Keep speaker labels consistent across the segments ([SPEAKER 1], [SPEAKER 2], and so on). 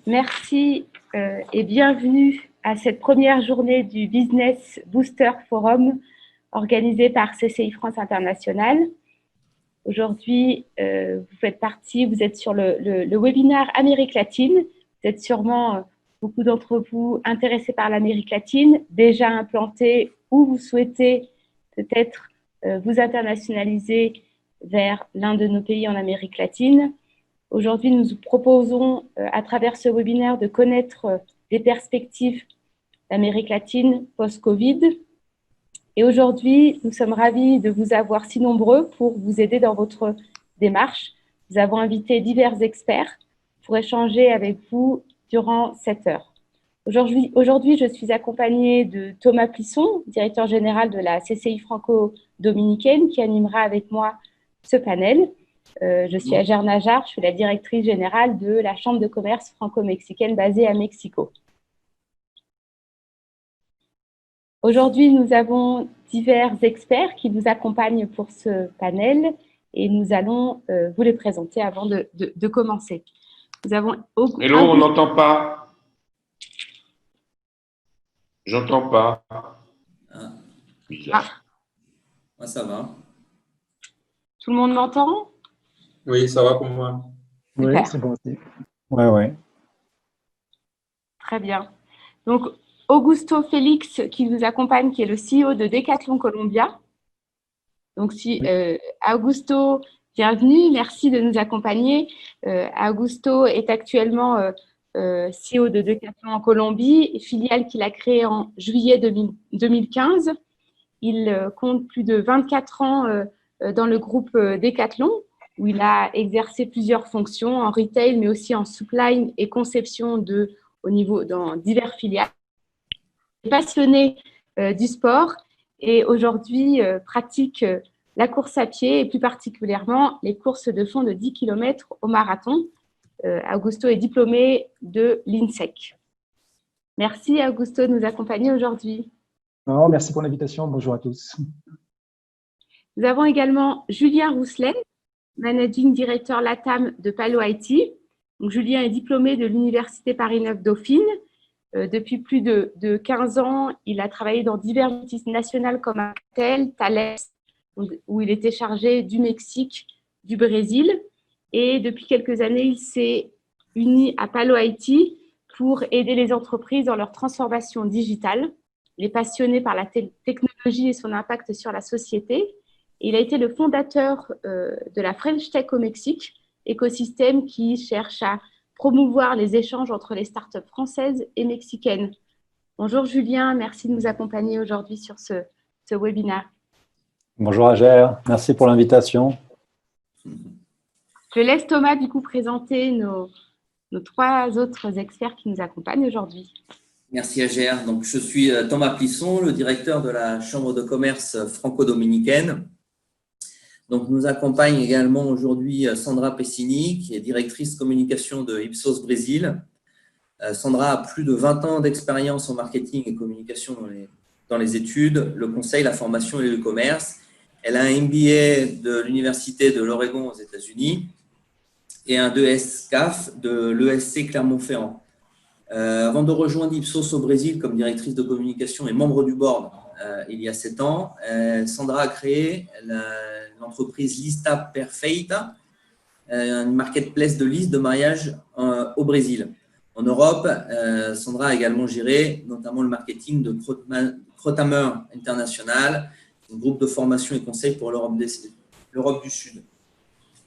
[SPEAKER 1] Merci et bienvenue à cette première journée du Business Booster Forum organisé par CCI France International. Aujourd'hui, vous êtes sur le webinaire Amérique latine. Vous êtes sûrement, beaucoup d'entre vous, intéressés par l'Amérique latine, déjà implantés ou vous souhaitez peut-être vous internationaliser vers l'un de nos pays en Amérique latine. Aujourd'hui, nous vous proposons, à travers ce webinaire, de connaître les perspectives d'Amérique latine post-Covid. Et aujourd'hui, nous sommes ravis de vous avoir si nombreux pour vous aider dans votre démarche. Nous avons invité divers experts pour échanger avec vous durant 7 heures. Aujourd'hui, je suis accompagnée de Thomas Plisson, directeur général de la CCI franco-dominicaine, qui animera avec moi ce panel. Je suis Agère Najar, je suis la directrice générale de la Chambre de commerce franco-mexicaine basée à Mexico. Aujourd'hui, nous avons divers experts qui vous accompagnent pour ce panel et nous allons vous les présenter avant de commencer. Nous avons
[SPEAKER 2] Hello, on n'entend pas. J'entends pas. Bizarre.
[SPEAKER 3] Moi, ça va.
[SPEAKER 1] Tout le monde m'entend?
[SPEAKER 4] Oui, ça va pour moi.
[SPEAKER 1] Super.
[SPEAKER 5] Oui, c'est bon aussi. Ouais.
[SPEAKER 1] Très bien. Donc, Augusto Félix qui nous accompagne, qui est le CEO de Decathlon Colombia. Donc, Augusto, bienvenue, merci de nous accompagner. Augusto est actuellement CEO de Decathlon en Colombie, filiale qu'il a créée en juillet 2015. Il compte plus de 24 ans dans le groupe Decathlon, où il a exercé plusieurs fonctions en retail, mais aussi en supply et conception dans divers filiales. Il est passionné du sport et aujourd'hui pratique la course à pied et plus particulièrement les courses de fond de 10 km au marathon. Augusto est diplômé de l'INSEC. Merci Augusto de nous accompagner aujourd'hui.
[SPEAKER 5] Merci pour l'invitation. Bonjour à tous.
[SPEAKER 1] Nous avons également Julien Rousselet, Managing Director LATAM de Palo IT. Donc, Julien est diplômé de l'Université Paris 9 Dauphine. Depuis plus de 15 ans, il a travaillé dans diverses multinationales comme Alcatel, Thales, où il était chargé du Mexique, du Brésil. Et depuis quelques années, il s'est uni à Palo IT pour aider les entreprises dans leur transformation digitale. Il est passionné par la technologie et son impact sur la société. Il a été le fondateur de la French Tech au Mexique, écosystème qui cherche à promouvoir les échanges entre les startups françaises et mexicaines. Bonjour Julien, merci de nous accompagner aujourd'hui sur ce webinaire.
[SPEAKER 6] Bonjour Agère, merci pour l'invitation.
[SPEAKER 1] Je laisse Thomas du coup présenter nos 3 autres experts qui nous accompagnent aujourd'hui.
[SPEAKER 3] Merci Agère. Donc, je suis Thomas Plisson, le directeur de la Chambre de commerce franco-dominicaine. Donc, nous accompagne également aujourd'hui Sandra Pessini, qui est directrice communication de Ipsos Brésil. Sandra a plus de 20 ans d'expérience en marketing et communication dans les études, le conseil, la formation et le commerce. Elle a un MBA de l'Université de l'Oregon aux États-Unis et un 2S CAF de l'ESC Clermont-Ferrand. Avant de rejoindre Ipsos au Brésil comme directrice de communication et membre du board il y a 7 ans, Sandra a créé l'entreprise Lista Perfeita, une marketplace de listes de mariage au Brésil. En Europe, Sandra a également géré notamment le marketing de Crotamer International, un groupe de formation et conseil pour l'Europe du Sud.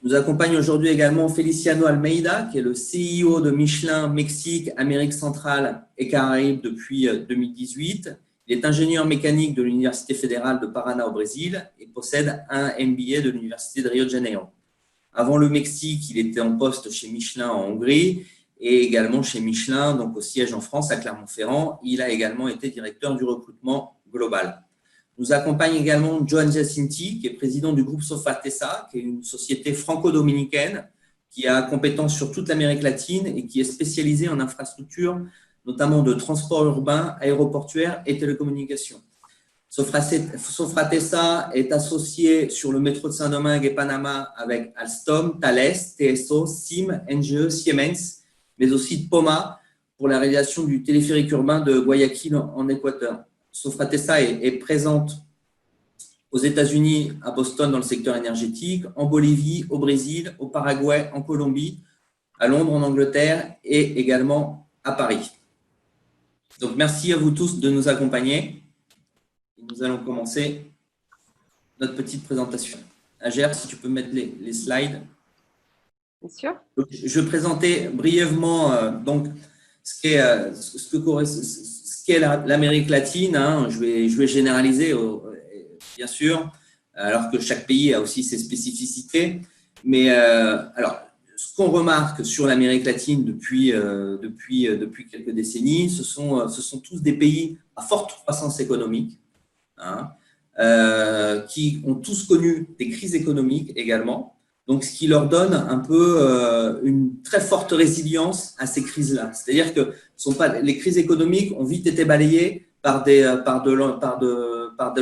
[SPEAKER 3] Nous accompagne aujourd'hui également Feliciano Almeida, qui est le CEO de Michelin Mexique, Amérique centrale et Caraïbes depuis 2018. Il est ingénieur mécanique de l'Université fédérale de Paraná au Brésil et possède un MBA de l'Université de Rio de Janeiro. Avant le Mexique, il était en poste chez Michelin en Hongrie et également chez Michelin, donc au siège en France à Clermont-Ferrand. Il a également été directeur du recrutement global. Nous accompagne également Joan Jacinti, qui est président du groupe Sofratesa, qui est une société franco-dominicaine qui a compétence sur toute l'Amérique latine et qui est spécialisée en infrastructures, notamment de transport urbain, aéroportuaire et télécommunications. Sofratesa est associé sur le métro de Saint-Domingue et Panama avec Alstom, Thales, TSO, SIM, NGE, Siemens mais aussi de Poma pour la réalisation du téléphérique urbain de Guayaquil en Équateur. Sofratesa est présente aux États-Unis, à Boston dans le secteur énergétique, en Bolivie, au Brésil, au Paraguay, en Colombie, à Londres, en Angleterre et également à Paris. Donc, merci à vous tous de nous accompagner. Nous allons commencer notre petite présentation. Agère, si tu peux mettre les slides.
[SPEAKER 1] Bien sûr.
[SPEAKER 3] Donc, je vais présenter brièvement donc, ce qu'est l'Amérique latine. Hein. Je vais généraliser, bien sûr, alors que chaque pays a aussi ses spécificités. Mais alors, ce qu'on remarque sur l'Amérique latine depuis quelques décennies, ce sont tous des pays à forte croissance économique, hein, qui ont tous connu des crises économiques également. Donc, ce qui leur donne un peu une très forte résilience à ces crises-là. C'est-à-dire que les crises économiques ont vite été balayées par des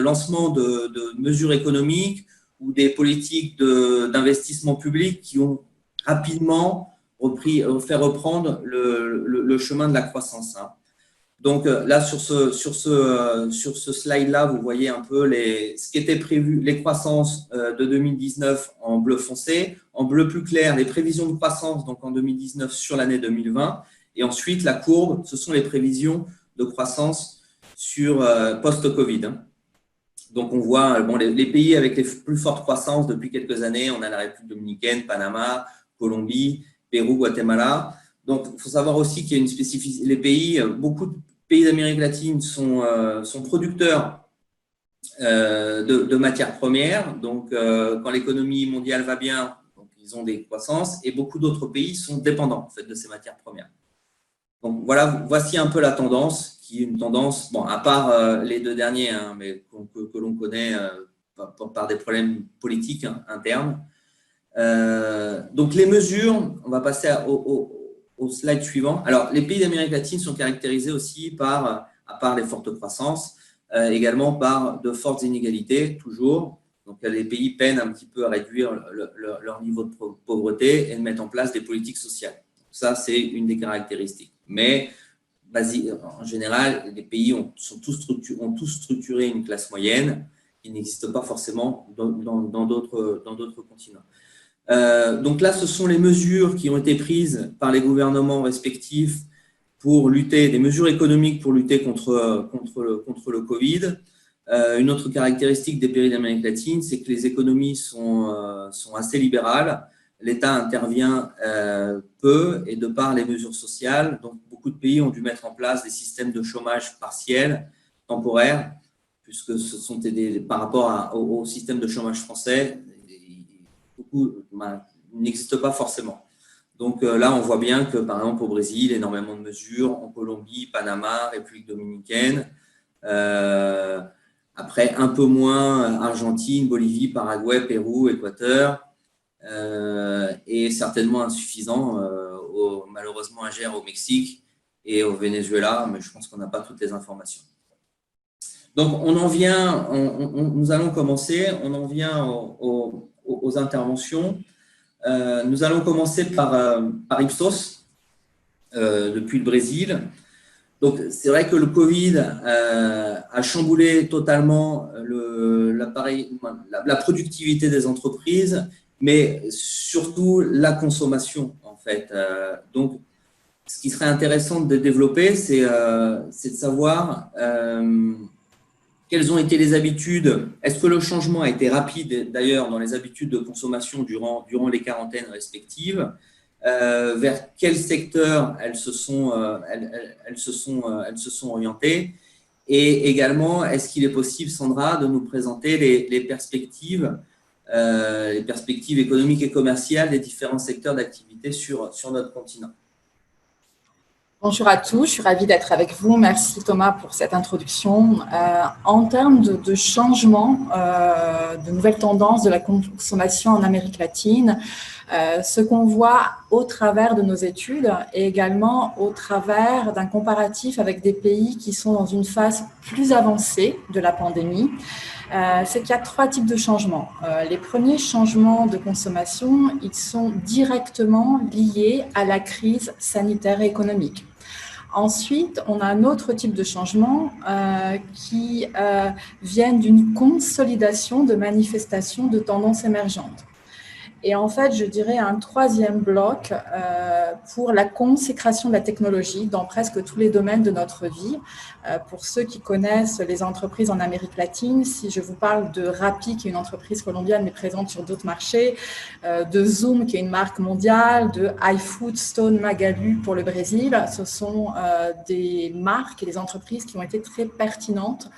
[SPEAKER 3] lancements de mesures économiques ou des politiques d'investissement public qui ont rapidement fait reprendre le chemin de la croissance. Hein. Donc là, sur ce slide-là, vous voyez un peu ce qui était prévu, les croissances de 2019 en bleu foncé, en bleu plus clair, les prévisions de croissance donc en 2019 sur l'année 2020, et ensuite la courbe, ce sont les prévisions de croissance sur post-Covid. Hein. Donc on voit les pays avec les plus fortes croissances depuis quelques années, on a la République dominicaine, Panama, Colombie, Pérou, Guatemala. Donc il faut savoir aussi qu'il y a une spécificité, beaucoup de pays d'Amérique latine sont producteurs de matières premières. Donc, quand l'économie mondiale va bien, donc ils ont des croissances, et beaucoup d'autres pays sont dépendants en fait, de ces matières premières. Donc, voici un peu la tendance, qui est une tendance, bon, à part les deux derniers, hein, mais que l'on connaît par des problèmes politiques internes. Donc, les mesures, on va passer au slide suivant. Alors, les pays d'Amérique latine sont caractérisés aussi à part les fortes croissances, également par de fortes inégalités, toujours. Donc, les pays peinent un petit peu à réduire leur niveau de pauvreté et de mettre en place des politiques sociales. Ça, c'est une des caractéristiques. Mais, en général, les pays ont tous structuré une classe moyenne qui n'existe pas forcément dans d'autres continents. Donc là, ce sont les mesures qui ont été prises par les gouvernements respectifs pour lutter, des mesures économiques pour lutter contre le Covid. Une autre caractéristique des pays d'Amérique latine, c'est que les économies sont assez libérales. L'État intervient peu et de par les mesures sociales, donc beaucoup de pays ont dû mettre en place des systèmes de chômage partiel, temporaire, puisque ce sont par rapport au système de chômage français, beaucoup n'existe pas forcément. Donc là, on voit bien que, par exemple, au Brésil, énormément de mesures, en Colombie, Panama, République dominicaine, après un peu moins Argentine, Bolivie, Paraguay, Pérou, Équateur, et certainement insuffisant, malheureusement, Agère au Mexique et au Venezuela, mais je pense qu'on n'a pas toutes les informations. Donc, nous allons commencer, on en vient aux interventions. Nous allons commencer par Ipsos, depuis le Brésil. Donc, c'est vrai que le Covid a chamboulé totalement la productivité des entreprises, mais surtout la consommation, en fait. Donc, ce qui serait intéressant de développer, c'est de savoir quelles ont été les habitudes. Est-ce que le changement a été rapide, d'ailleurs, dans les habitudes de consommation durant les quarantaines respectives? Vers quel secteur elles se sont orientées? Et également, est-ce qu'il est possible, Sandra, de nous présenter les perspectives économiques et commerciales des différents secteurs d'activité sur notre continent?
[SPEAKER 7] Bonjour à tous, je suis ravie d'être avec vous. Merci Thomas pour cette introduction. En termes de changement, de nouvelles tendances de la consommation en Amérique latine, ce qu'on voit au travers de nos études et également au travers d'un comparatif avec des pays qui sont dans une phase plus avancée de la pandémie, c'est qu'il y a trois types de changements. Les premiers changements de consommation, ils sont directement liés à la crise sanitaire et économique. Ensuite, on a un autre type de changement qui viennent d'une consolidation de manifestations de tendances émergentes. Et en fait, je dirais un troisième bloc pour la consécration de la technologie dans presque tous les domaines de notre vie. Pour ceux qui connaissent les entreprises en Amérique latine, si je vous parle de Rappi, qui est une entreprise colombienne mais présente sur d'autres marchés, de Zoom, qui est une marque mondiale, de iFood, Stone, Magalu pour le Brésil, ce sont des marques et des entreprises qui ont été très pertinentes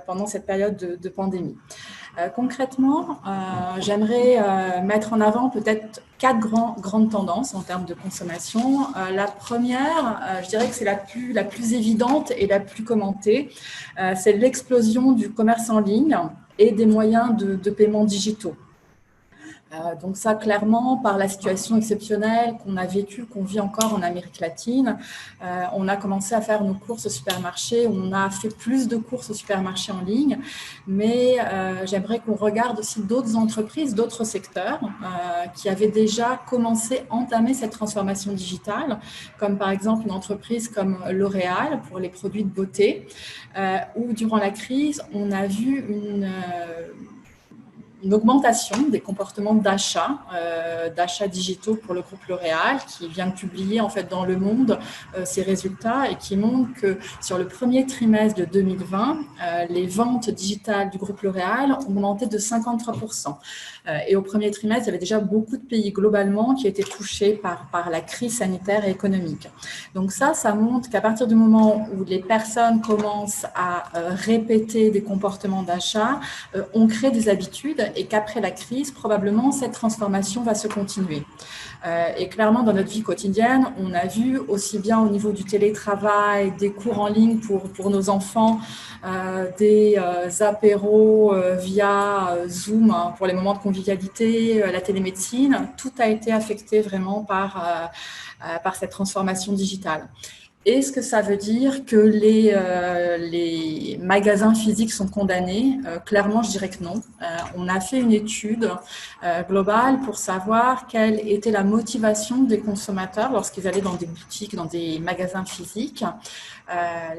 [SPEAKER 7] pendant cette période de pandémie. Concrètement, j'aimerais mettre en avant peut-être quatre grandes tendances en termes de consommation. La première, je dirais que c'est la plus évidente et la plus commentée, c'est l'explosion du commerce en ligne et des moyens de paiement digitaux. Donc ça, clairement, par la situation exceptionnelle qu'on a vécue, qu'on vit encore en Amérique latine, on a commencé à faire nos courses au supermarché, on a fait plus de courses au supermarché en ligne, mais j'aimerais qu'on regarde aussi d'autres entreprises, d'autres secteurs qui avaient déjà commencé à entamer cette transformation digitale, comme par exemple une entreprise comme L'Oréal pour les produits de beauté, où durant la crise, on a vu une augmentation des comportements d'achat digitaux pour le groupe L'Oréal, qui vient de publier en fait dans Le Monde ses résultats et qui montre que sur le premier trimestre de 2020, les ventes digitales du groupe L'Oréal ont augmenté de 53%. Et au premier trimestre, il y avait déjà beaucoup de pays globalement qui étaient touchés par la crise sanitaire et économique. Donc ça montre qu'à partir du moment où les personnes commencent à répéter des comportements d'achat, on crée des habitudes et qu'après la crise, probablement, cette transformation va se continuer. Et clairement, dans notre vie quotidienne, on a vu aussi bien au niveau du télétravail, des cours en ligne pour nos enfants, des apéros via Zoom pour les moments de convivialité, la télémédecine, tout a été affecté vraiment par cette transformation digitale. Est-ce que ça veut dire que les magasins physiques sont condamnés? Clairement, je dirais que non. On a fait une étude globale pour savoir quelle était la motivation des consommateurs lorsqu'ils allaient dans des boutiques, dans des magasins physiques.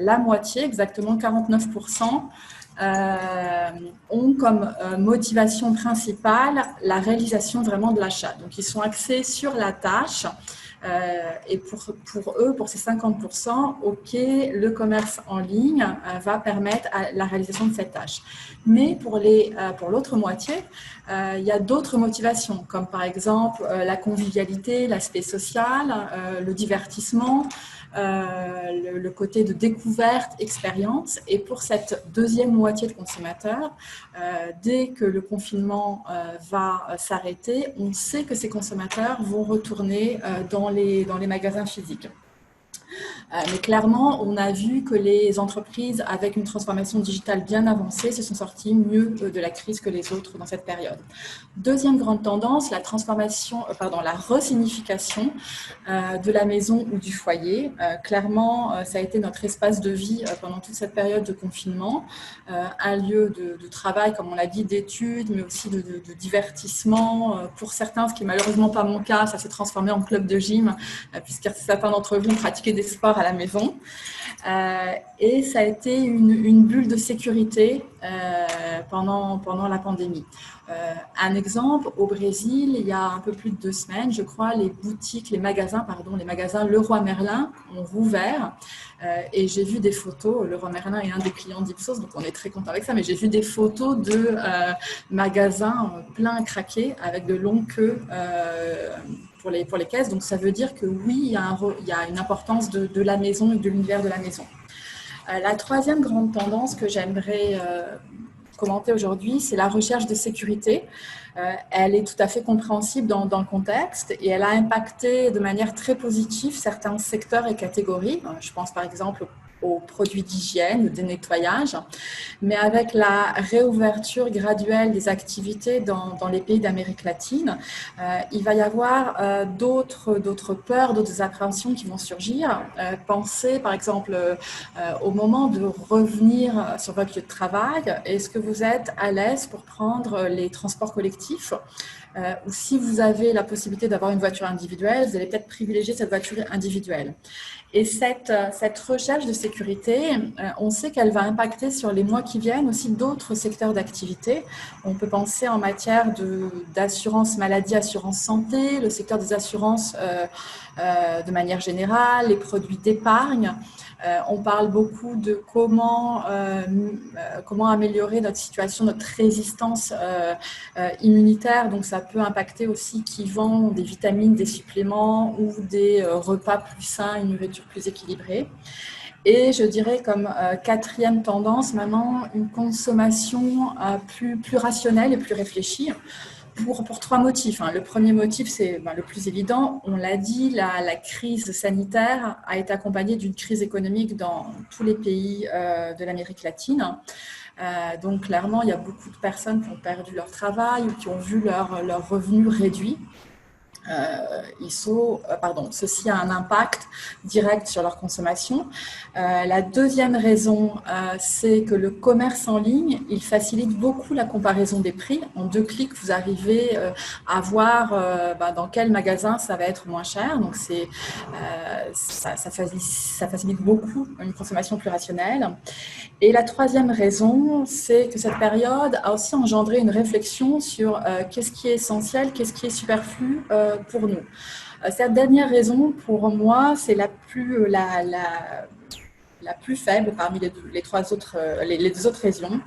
[SPEAKER 7] La moitié, exactement 49%, ont comme motivation principale la réalisation vraiment de l'achat. Donc, ils sont axés sur la tâche. Et pour eux, pour ces 50%, OK, le commerce en ligne va permettre la réalisation de cette tâche. Mais pour l'autre moitié, il y a d'autres motivations, comme par exemple la convivialité, l'aspect social, le divertissement, le côté de découverte, expérience. Et pour cette deuxième moitié de consommateurs, dès que le confinement va s'arrêter, on sait que ces consommateurs vont retourner dans les magasins physiques. Mais clairement, on a vu que les entreprises avec une transformation digitale bien avancée se sont sorties mieux de la crise que les autres dans cette période. Deuxième grande tendance, la resignification de la maison ou du foyer. Clairement, ça a été notre espace de vie pendant toute cette période de confinement, un lieu de travail, comme on l'a dit, d'études, mais aussi de divertissement. Pour certains, ce qui n'est malheureusement pas mon cas, ça s'est transformé en club de gym, puisque certains d'entre vous ont pratiqué des sports à la maison. Et ça a été une bulle de sécurité pendant la pandémie. Un exemple, au Brésil, il y a un peu plus de 2 semaines, je crois, les magasins Leroy Merlin ont rouvert. Et j'ai vu des photos, Leroy Merlin est un des clients d'Ipsos, donc on est très content avec ça, mais j'ai vu des photos de magasins pleins à craquer avec de longues queues pour les caisses. Donc ça veut dire que oui, il y a une importance de la maison et de l'univers de la maison. La troisième grande tendance que j'aimerais commenter aujourd'hui, c'est la recherche de sécurité. Elle est tout à fait compréhensible dans le contexte et elle a impacté de manière très positive certains secteurs et catégories. Je pense par exemple aux produits d'hygiène, de nettoyage. Mais avec la réouverture graduelle des activités dans les pays d'Amérique latine, il va y avoir d'autres peurs, d'autres appréhensions qui vont surgir. Pensez par exemple au moment de revenir sur votre lieu de travail, est-ce que vous êtes à l'aise pour prendre les transports collectifs ou si vous avez la possibilité d'avoir une voiture individuelle, vous allez peut-être privilégier cette voiture individuelle. Et cette recherche de sécurité, on sait qu'elle va impacter sur les mois qui viennent aussi d'autres secteurs d'activité. On peut penser en matière d'assurance maladie, assurance santé, le secteur des assurances de manière générale, les produits d'épargne. On parle beaucoup de comment améliorer notre situation, notre résistance immunitaire. Donc, ça peut impacter aussi qui vend des vitamines, des suppléments ou des repas plus sains, une nourriture plus équilibrée. Et je dirais comme quatrième tendance, maintenant, une consommation plus rationnelle et plus réfléchie. Pour trois motifs. Le premier motif, c'est le plus évident. On l'a dit, la crise sanitaire a été accompagnée d'une crise économique dans tous les pays de l'Amérique latine. Donc, clairement, il y a beaucoup de personnes qui ont perdu leur travail ou qui ont vu leurs revenus réduits. Ceci a un impact direct sur leur consommation. La deuxième raison, c'est que le commerce en ligne, il facilite beaucoup la comparaison des prix. En 2 clics, vous arrivez à voir dans quel magasin ça va être moins cher. Donc, ça facilite beaucoup une consommation plus rationnelle. Et la troisième raison, c'est que cette période a aussi engendré une réflexion sur qu'est-ce qui est essentiel, qu'est-ce qui est superflu pour nous. Cette dernière raison, pour moi, c'est la plus faible parmi les deux autres raisons,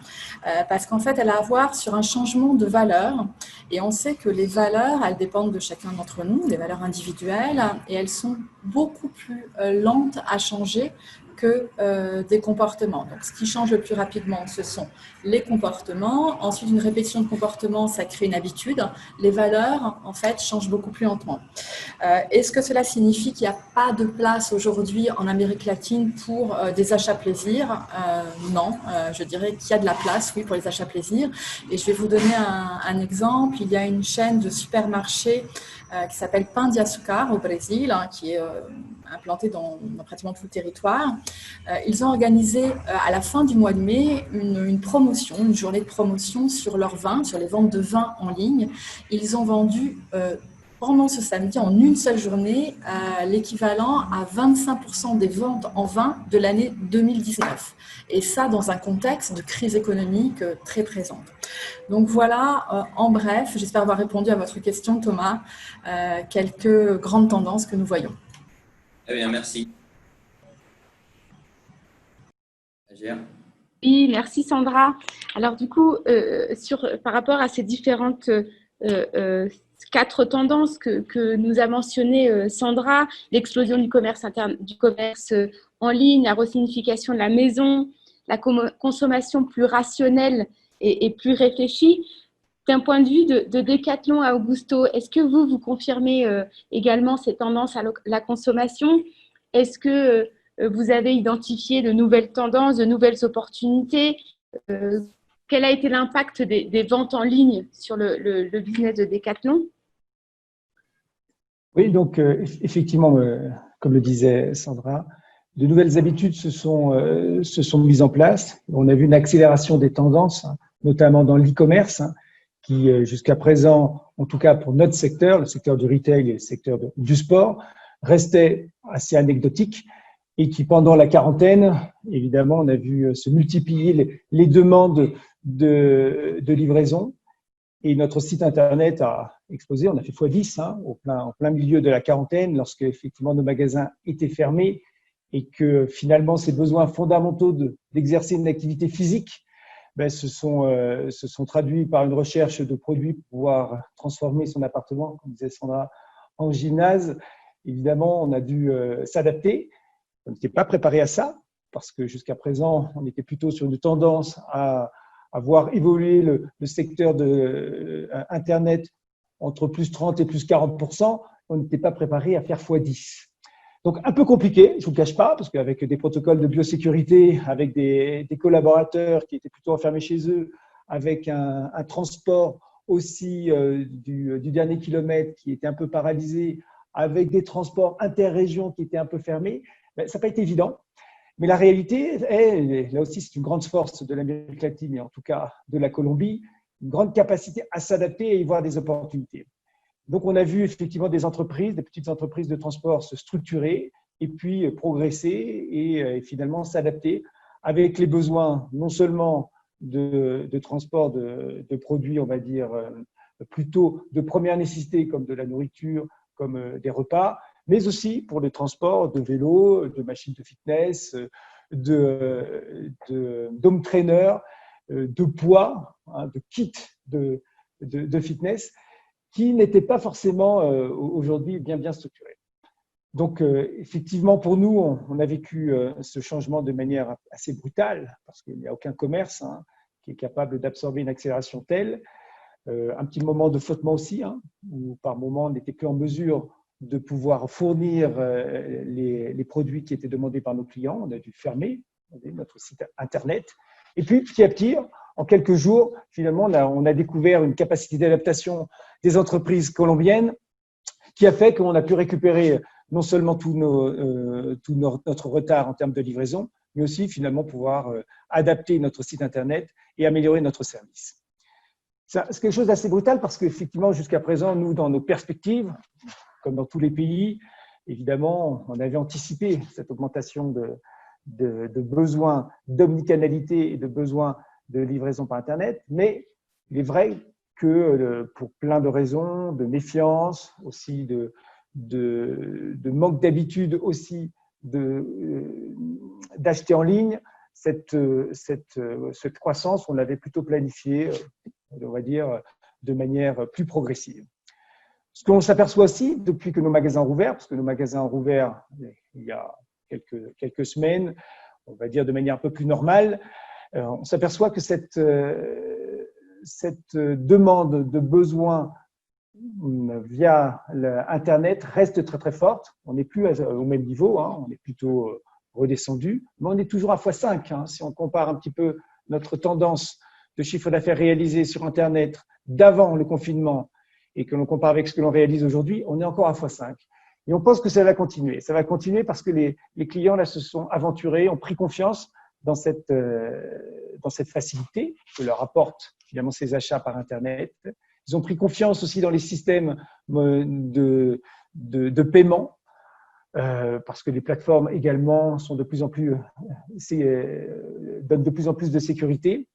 [SPEAKER 7] parce qu'en fait, elle a à voir sur un changement de valeurs. Et on sait que les valeurs, elles dépendent de chacun d'entre nous, des valeurs individuelles, et elles sont beaucoup plus lentes à changer que des comportements. Donc, ce qui change le plus rapidement, ce sont les comportements. Ensuite, une répétition de comportements, ça crée une habitude. Les valeurs, en fait, changent beaucoup plus lentement. Est-ce que cela signifie qu'il n'y a pas de place aujourd'hui en Amérique latine pour des achats plaisir? Non, je dirais qu'il y a de la place, oui, pour les achats plaisir. Et je vais vous donner un exemple. Il y a une chaîne de supermarchés qui s'appelle Pão de Açúcar au Brésil, qui est implantée dans pratiquement tout le territoire. Ils ont organisé à la fin du mois de mai une promotion, une journée de promotion sur leurs vins, sur les ventes de vins en ligne. Ils ont vendu pendant ce samedi, en une seule journée, l'équivalent à 25% des ventes en vin de l'année 2019. Et ça, dans un contexte de crise économique très présente. Donc voilà, en bref, j'espère avoir répondu à votre question, Thomas, quelques grandes tendances que nous voyons.
[SPEAKER 3] Très bien, merci.
[SPEAKER 1] Oui, merci Sandra. Alors du coup, par rapport à ces différentes 4 tendances que nous a mentionnées Sandra, l'explosion du commerce interne, du commerce en ligne, la resignification de la maison, la consommation plus rationnelle et plus réfléchie. D'un point de vue de Decathlon à Augusto, est-ce que vous confirmez également ces tendances à la consommation? Est-ce que vous avez identifié de nouvelles tendances, de nouvelles opportunités? Quel a été l'impact des ventes en ligne sur le business de Decathlon?
[SPEAKER 5] Oui, donc effectivement, comme le disait Sandra, de nouvelles habitudes se sont mises en place. On a vu une accélération des tendances, notamment dans l'e-commerce, qui jusqu'à présent, en tout cas pour notre secteur, le secteur du retail et le secteur du sport, restait assez anecdotique et qui, pendant la quarantaine, évidemment, on a vu se multiplier les demandes de livraison. Et notre site Internet a explosé, on a fait x10 en plein milieu de la quarantaine, lorsque effectivement nos magasins étaient fermés et que finalement ces besoins fondamentaux d'exercer une activité physique se sont traduits par une recherche de produits pour pouvoir transformer son appartement, comme disait Sandra, en gymnase. Évidemment, on a dû s'adapter. On n'était pas préparé à ça parce que jusqu'à présent, on était plutôt sur une tendance à voir évoluer le secteur de Internet entre plus 30 et plus 40%, on n'était pas préparé à faire x10. Donc, un peu compliqué, je ne vous le cache pas, parce qu'avec des protocoles de biosécurité, avec des collaborateurs qui étaient plutôt enfermés chez eux, avec un transport aussi du dernier kilomètre qui était un peu paralysé, avec des transports interrégions qui étaient un peu fermés, ben, ça n'a pas été évident. Mais la réalité est, là aussi c'est une grande force de l'Amérique latine et en tout cas de la Colombie, une grande capacité à s'adapter et y voir des opportunités. Donc on a vu effectivement des entreprises, des petites entreprises de transport se structurer et puis progresser et finalement s'adapter avec les besoins non seulement de transport de produits, on va dire, plutôt de première nécessité comme de la nourriture, comme des repas, mais aussi pour le transport de vélos, de machines de fitness, d'home trainers, de poids, de kits de fitness qui n'étaient pas forcément aujourd'hui bien structurés. Donc, effectivement, pour nous, on a vécu ce changement de manière assez brutale parce qu'il n'y a aucun commerce qui est capable d'absorber une accélération telle. Un petit moment de flottement aussi, où par moment, on n'était plus en mesure de pouvoir fournir les produits qui étaient demandés par nos clients. On a dû fermer notre site Internet. Et puis, petit à petit, en quelques jours, finalement, on a découvert une capacité d'adaptation des entreprises colombiennes qui a fait qu'on a pu récupérer non seulement tout notre retard en termes de livraison, mais aussi finalement pouvoir adapter notre site Internet et améliorer notre service. C'est quelque chose d'assez brutal parce qu'effectivement, jusqu'à présent, nous, dans nos perspectives, comme dans tous les pays, évidemment, on avait anticipé cette augmentation de besoins d'omnicanalité et de besoins de livraison par Internet, mais il est vrai que pour plein de raisons, de méfiance, aussi de manque d'habitude aussi d'acheter en ligne, cette croissance, on l'avait plutôt planifiée, on va dire, de manière plus progressive. Ce qu'on s'aperçoit aussi depuis que nos magasins ont rouvert, parce que nos magasins ont rouvert il y a quelques semaines, on va dire de manière un peu plus normale, on s'aperçoit que cette demande de besoin via Internet reste très forte. On n'est plus au même niveau, on est plutôt redescendu, mais on est toujours à x5. Si on compare un petit peu notre tendance de chiffre d'affaires réalisé sur Internet d'avant le confinement et que l'on compare avec ce que l'on réalise aujourd'hui, on est encore à x5. Et on pense que ça va continuer. Ça va continuer parce que les clients là, se sont aventurés, ont pris confiance dans cette facilité que leur apportent finalement ces achats par Internet. Ils ont pris confiance aussi dans les systèmes de paiement parce que les plateformes également sont de plus en plus, donnent de plus en plus de sécurité.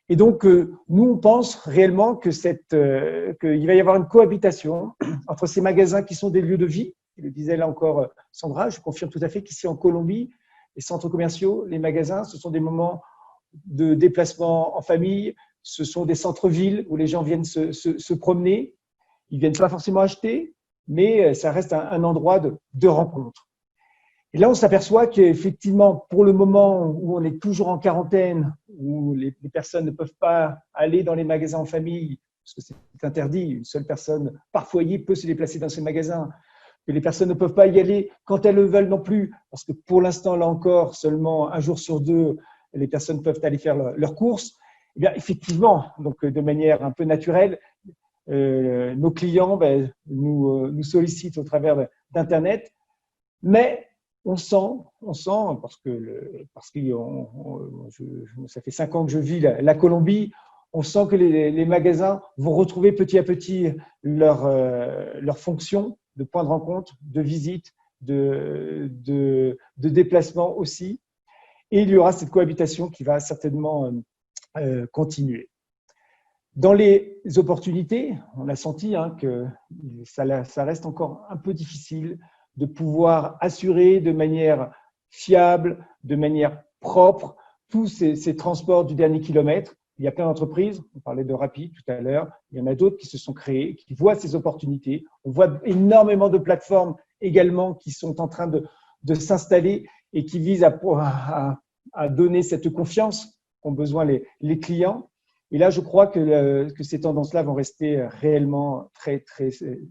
[SPEAKER 5] Et donc, nous, on pense réellement que qu'il va y avoir une cohabitation entre ces magasins qui sont des lieux de vie. Et le disait là encore Sandra, je confirme tout à fait qu'ici en Colombie, les centres commerciaux, les magasins, ce sont des moments de déplacement en famille, ce sont des centres-villes où les gens viennent se promener. Ils ne viennent pas forcément acheter, mais ça reste un endroit de rencontre. Et là, on s'aperçoit qu'effectivement, pour le moment où on est toujours en quarantaine, où les personnes ne peuvent pas aller dans les magasins en famille, parce que c'est interdit, une seule personne par foyer peut se déplacer dans ces magasins, que les personnes ne peuvent pas y aller quand elles le veulent non plus, parce que pour l'instant, là encore, seulement un jour sur deux, les personnes peuvent aller faire leurs courses. Eh bien, effectivement, donc de manière un peu naturelle, nos clients nous sollicitent au travers d'Internet, mais on sent parce que ça fait 5 ans que je vis la Colombie, on sent que les magasins vont retrouver petit à petit leur fonction de point de rencontre, de visite, de déplacement aussi. Et il y aura cette cohabitation qui va certainement continuer. Dans les opportunités, on a senti que ça reste encore un peu difficile de pouvoir assurer de manière fiable, de manière propre, tous ces transports du dernier kilomètre. Il y a plein d'entreprises, on parlait de Rappi tout à l'heure, il y en a d'autres qui se sont créées, qui voient ces opportunités. On voit énormément de plateformes également qui sont en train de s'installer et qui visent à donner cette confiance qu'ont besoin les clients. Et là, je crois que ces tendances-là vont rester réellement très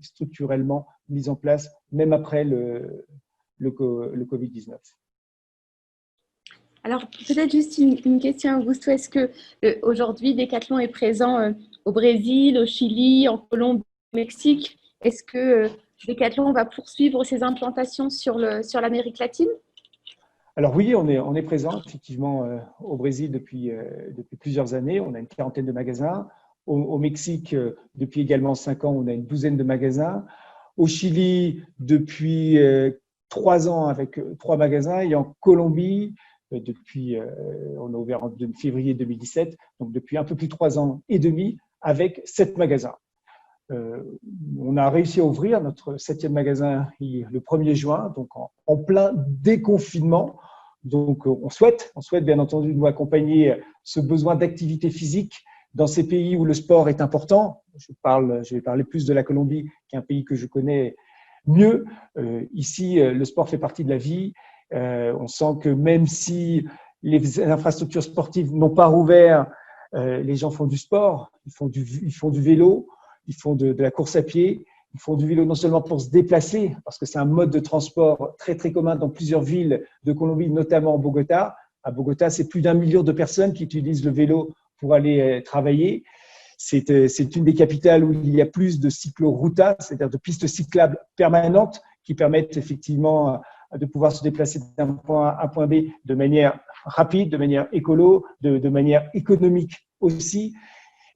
[SPEAKER 5] structurellement mises en place, même après le le Covid-19.
[SPEAKER 1] Alors, peut-être juste une question, Augusto. Est-ce que aujourd'hui, Decathlon est présent au Brésil, au Chili, en Colombie, au Mexique? Est-ce que Decathlon va poursuivre ses implantations sur l'Amérique latine?
[SPEAKER 5] Alors oui, on est présent effectivement au Brésil depuis plusieurs années. On a une quarantaine de magasins. Au Mexique, depuis également 5 ans, on a une douzaine de magasins. Au Chili, depuis 3 ans avec 3 magasins. Et en Colombie, on a ouvert en février 2017, donc depuis un peu plus de 3 ans et demi, avec 7 magasins. On a réussi à ouvrir notre 7e magasin le 1er juin, donc en plein déconfinement. Donc, on souhaite bien entendu nous accompagner ce besoin d'activité physique dans ces pays où le sport est important. Je vais parler plus de la Colombie, qui est un pays que je connais mieux. Ici, le sport fait partie de la vie. On sent que même si les infrastructures sportives n'ont pas rouvert, les gens font du sport, ils font du vélo, ils font de la course à pied, ils font du vélo non seulement pour se déplacer, parce que c'est un mode de transport très, très commun dans plusieurs villes de Colombie, notamment Bogota. À Bogota, c'est plus d'1 million de personnes qui utilisent le vélo pour aller travailler. C'est une des capitales où il y a plus de cycloroutes, c'est-à-dire de pistes cyclables permanentes qui permettent effectivement de pouvoir se déplacer d'un point A à un point B de manière rapide, de manière écolo, de manière économique aussi.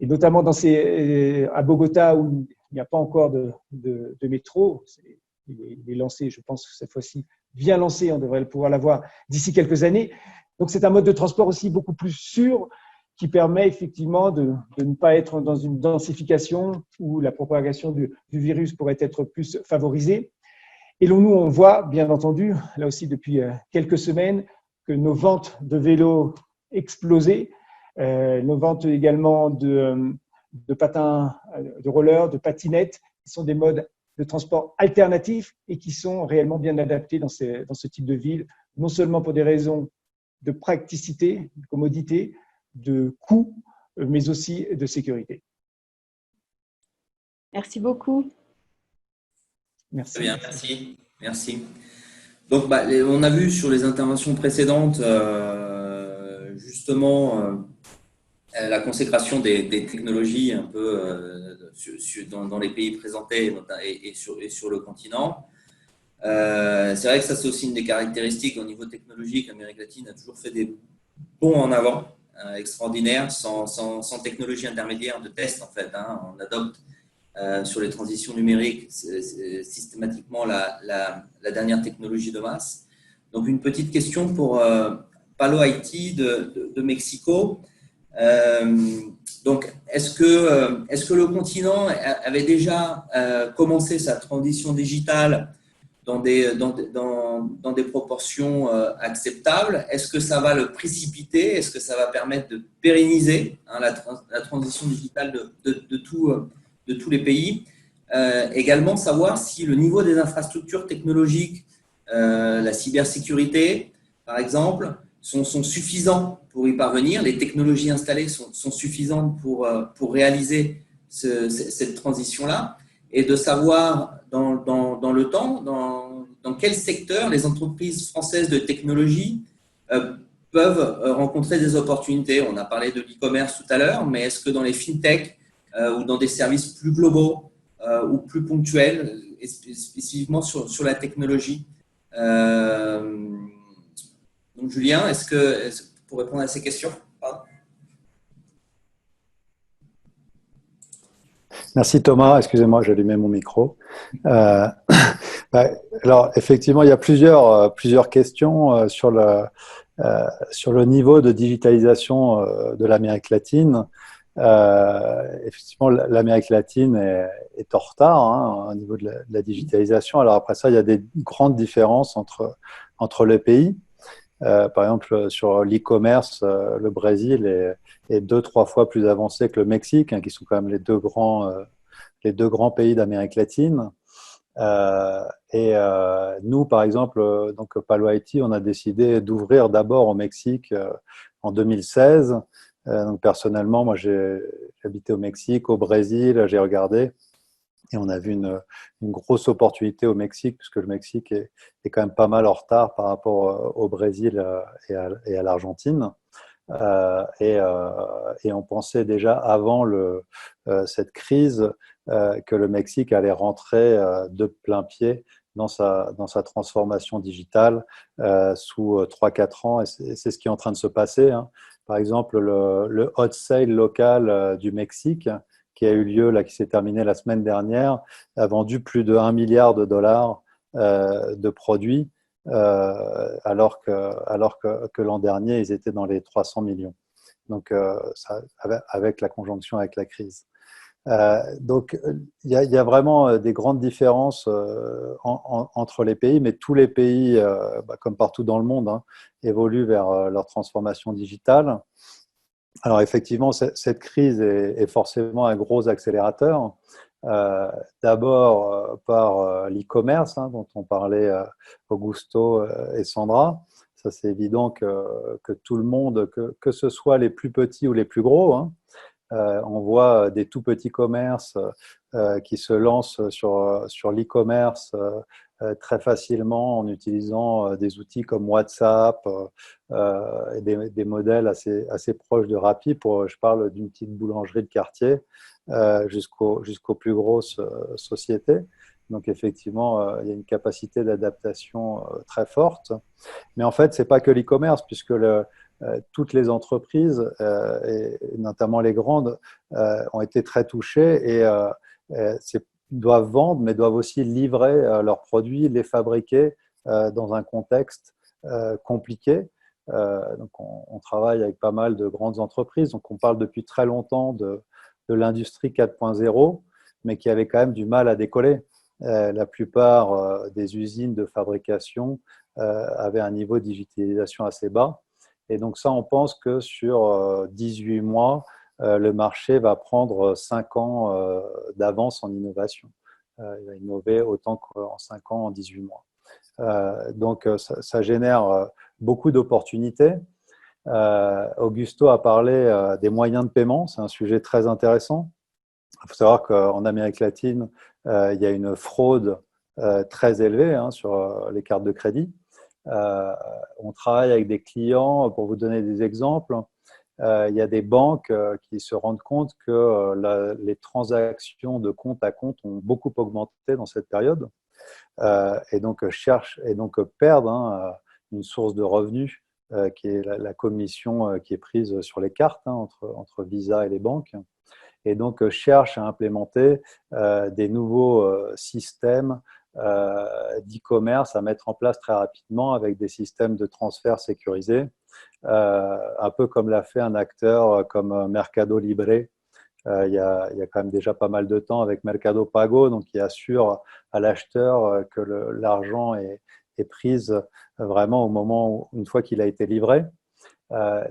[SPEAKER 5] Et notamment à Bogota, où il n'y a pas encore de métro, il est lancé, je pense que cette fois-ci, bien lancé, on devrait pouvoir l'avoir d'ici quelques années. Donc c'est un mode de transport aussi beaucoup plus sûr qui permet effectivement de ne pas être dans une densification où la propagation du virus pourrait être plus favorisée. Et nous, on voit, bien entendu, là aussi depuis quelques semaines, que nos ventes de vélos explosaient. Nos ventes également de patins, de rollers, de patinettes, qui sont des modes de transport alternatifs et qui sont réellement bien adaptés dans ce type de ville, non seulement pour des raisons de praticité, de commodité, de coût, mais aussi de sécurité.
[SPEAKER 1] Merci beaucoup.
[SPEAKER 5] Merci.
[SPEAKER 3] Très bien, merci. Donc, on a vu sur les interventions précédentes, justement, la consécration des technologies un peu dans les pays présentés et sur le continent. C'est vrai que ça, c'est aussi une des caractéristiques au niveau technologique. L'Amérique latine a toujours fait des bons en avant extraordinaires, sans technologie intermédiaire de test, en fait. On adopte sur les transitions numériques systématiquement la dernière technologie de masse. Donc, une petite question pour Palo IT de Mexico. Donc, est-ce que le continent avait déjà commencé sa transition digitale dans des proportions acceptables? Est-ce que ça va le précipiter? Est-ce que ça va permettre de pérenniser la transition digitale de tous les pays? Également, savoir si le niveau des infrastructures technologiques, la cybersécurité, par exemple, sont suffisants pour y parvenir. Les technologies installées sont suffisantes pour réaliser cette transition-là, et de savoir dans le temps, dans quel secteur les entreprises françaises de technologie peuvent rencontrer des opportunités. On a parlé de l'e-commerce tout à l'heure, mais est-ce que dans les fintech ou dans des services plus globaux ou plus ponctuels, et spécifiquement sur la technologie, donc, Julien, est-ce que pour répondre à ces questions?
[SPEAKER 6] Merci Thomas, excusez-moi, j'allumais mon micro. Alors, effectivement, il y a plusieurs questions sur le niveau de digitalisation de l'Amérique latine. Effectivement, l'Amérique latine est en retard au niveau de la digitalisation. Alors après ça, il y a des grandes différences entre les pays. Par exemple, sur l'e-commerce, le Brésil est 2-3 fois plus avancé que le Mexique, qui sont quand même les deux grands pays d'Amérique latine. Nous, par exemple, donc Palo IT, on a décidé d'ouvrir d'abord au Mexique en 2016. Donc personnellement, moi, j'ai habité au Mexique, au Brésil, j'ai regardé. Et on a vu une grosse opportunité au Mexique, puisque le Mexique est quand même pas mal en retard par rapport au Brésil et à l'Argentine. Et on pensait déjà avant cette crise que le Mexique allait rentrer de plein pied dans sa transformation digitale sous 3-4 ans. Et c'est ce qui est en train de se passer, hein. Par exemple, le hot sale local du Mexique, qui a eu lieu, là, qui s'est terminé la semaine dernière, a vendu plus de 1 milliard de dollars de produits, alors que l'an dernier, ils étaient dans les 300 millions. Donc, avec la conjonction avec la crise. Donc, il y a vraiment des grandes différences entre les pays, mais tous les pays, comme partout dans le monde, hein, évoluent vers leur transformation digitale. Alors, effectivement, cette crise est forcément un gros accélérateur. D'abord par l'e-commerce, hein, dont on parlait Augusto et Sandra. Ça, c'est évident que tout le monde, que ce soit les plus petits ou les plus gros, hein, on voit des tout petits commerces qui se lancent sur l'e-commerce très facilement en utilisant des outils comme WhatsApp et des modèles assez proches de Rappi. Je parle d'une petite boulangerie de quartier jusqu'aux plus grosses sociétés. Donc effectivement, il y a une capacité d'adaptation très forte. Mais en fait, ce n'est pas que l'e-commerce, puisque toutes les entreprises, et notamment les grandes, ont été très touchées et doivent vendre, mais doivent aussi livrer leurs produits, les fabriquer dans un contexte compliqué. Donc on travaille avec pas mal de grandes entreprises. Donc on parle depuis très longtemps de l'industrie 4.0, mais qui avait quand même du mal à décoller. La plupart des usines de fabrication avaient un niveau de digitalisation assez bas. Et donc ça, on pense que sur 18 mois, le marché va prendre 5 ans d'avance en innovation. Il va innover autant qu'en 5 ans, en 18 mois. Donc ça génère beaucoup d'opportunités. Augusto a parlé des moyens de paiement, c'est un sujet très intéressant. Il faut savoir qu'en Amérique latine, il y a une fraude très élevée hein, sur les cartes de crédit. On travaille avec des clients, pour vous donner des exemples, il y a des banques qui se rendent compte que les transactions de compte à compte ont beaucoup augmenté dans cette période et donc perdent hein, une source de revenus qui est la commission qui est prise sur les cartes hein, entre Visa et les banques. Et donc cherchent à implémenter des nouveaux systèmes d'e-commerce à mettre en place très rapidement avec des systèmes de transfert sécurisés, un peu comme l'a fait un acteur comme Mercado Libre. Il y a quand même déjà pas mal de temps avec Mercado Pago, donc qui assure à l'acheteur que l'argent est pris vraiment au moment une fois qu'il a été livré.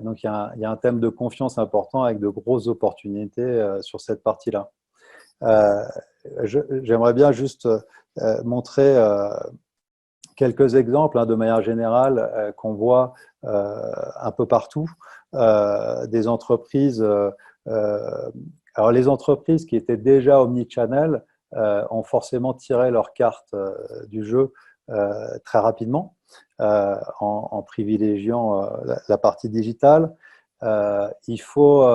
[SPEAKER 6] Donc il y a un thème de confiance important avec de grosses opportunités sur cette partie-là. J'aimerais bien juste montrer quelques exemples hein, de manière générale qu'on voit un peu partout. Des entreprises, alors les entreprises qui étaient déjà omnichannel ont forcément tiré leur carte du jeu très rapidement en privilégiant la partie digitale. Il faut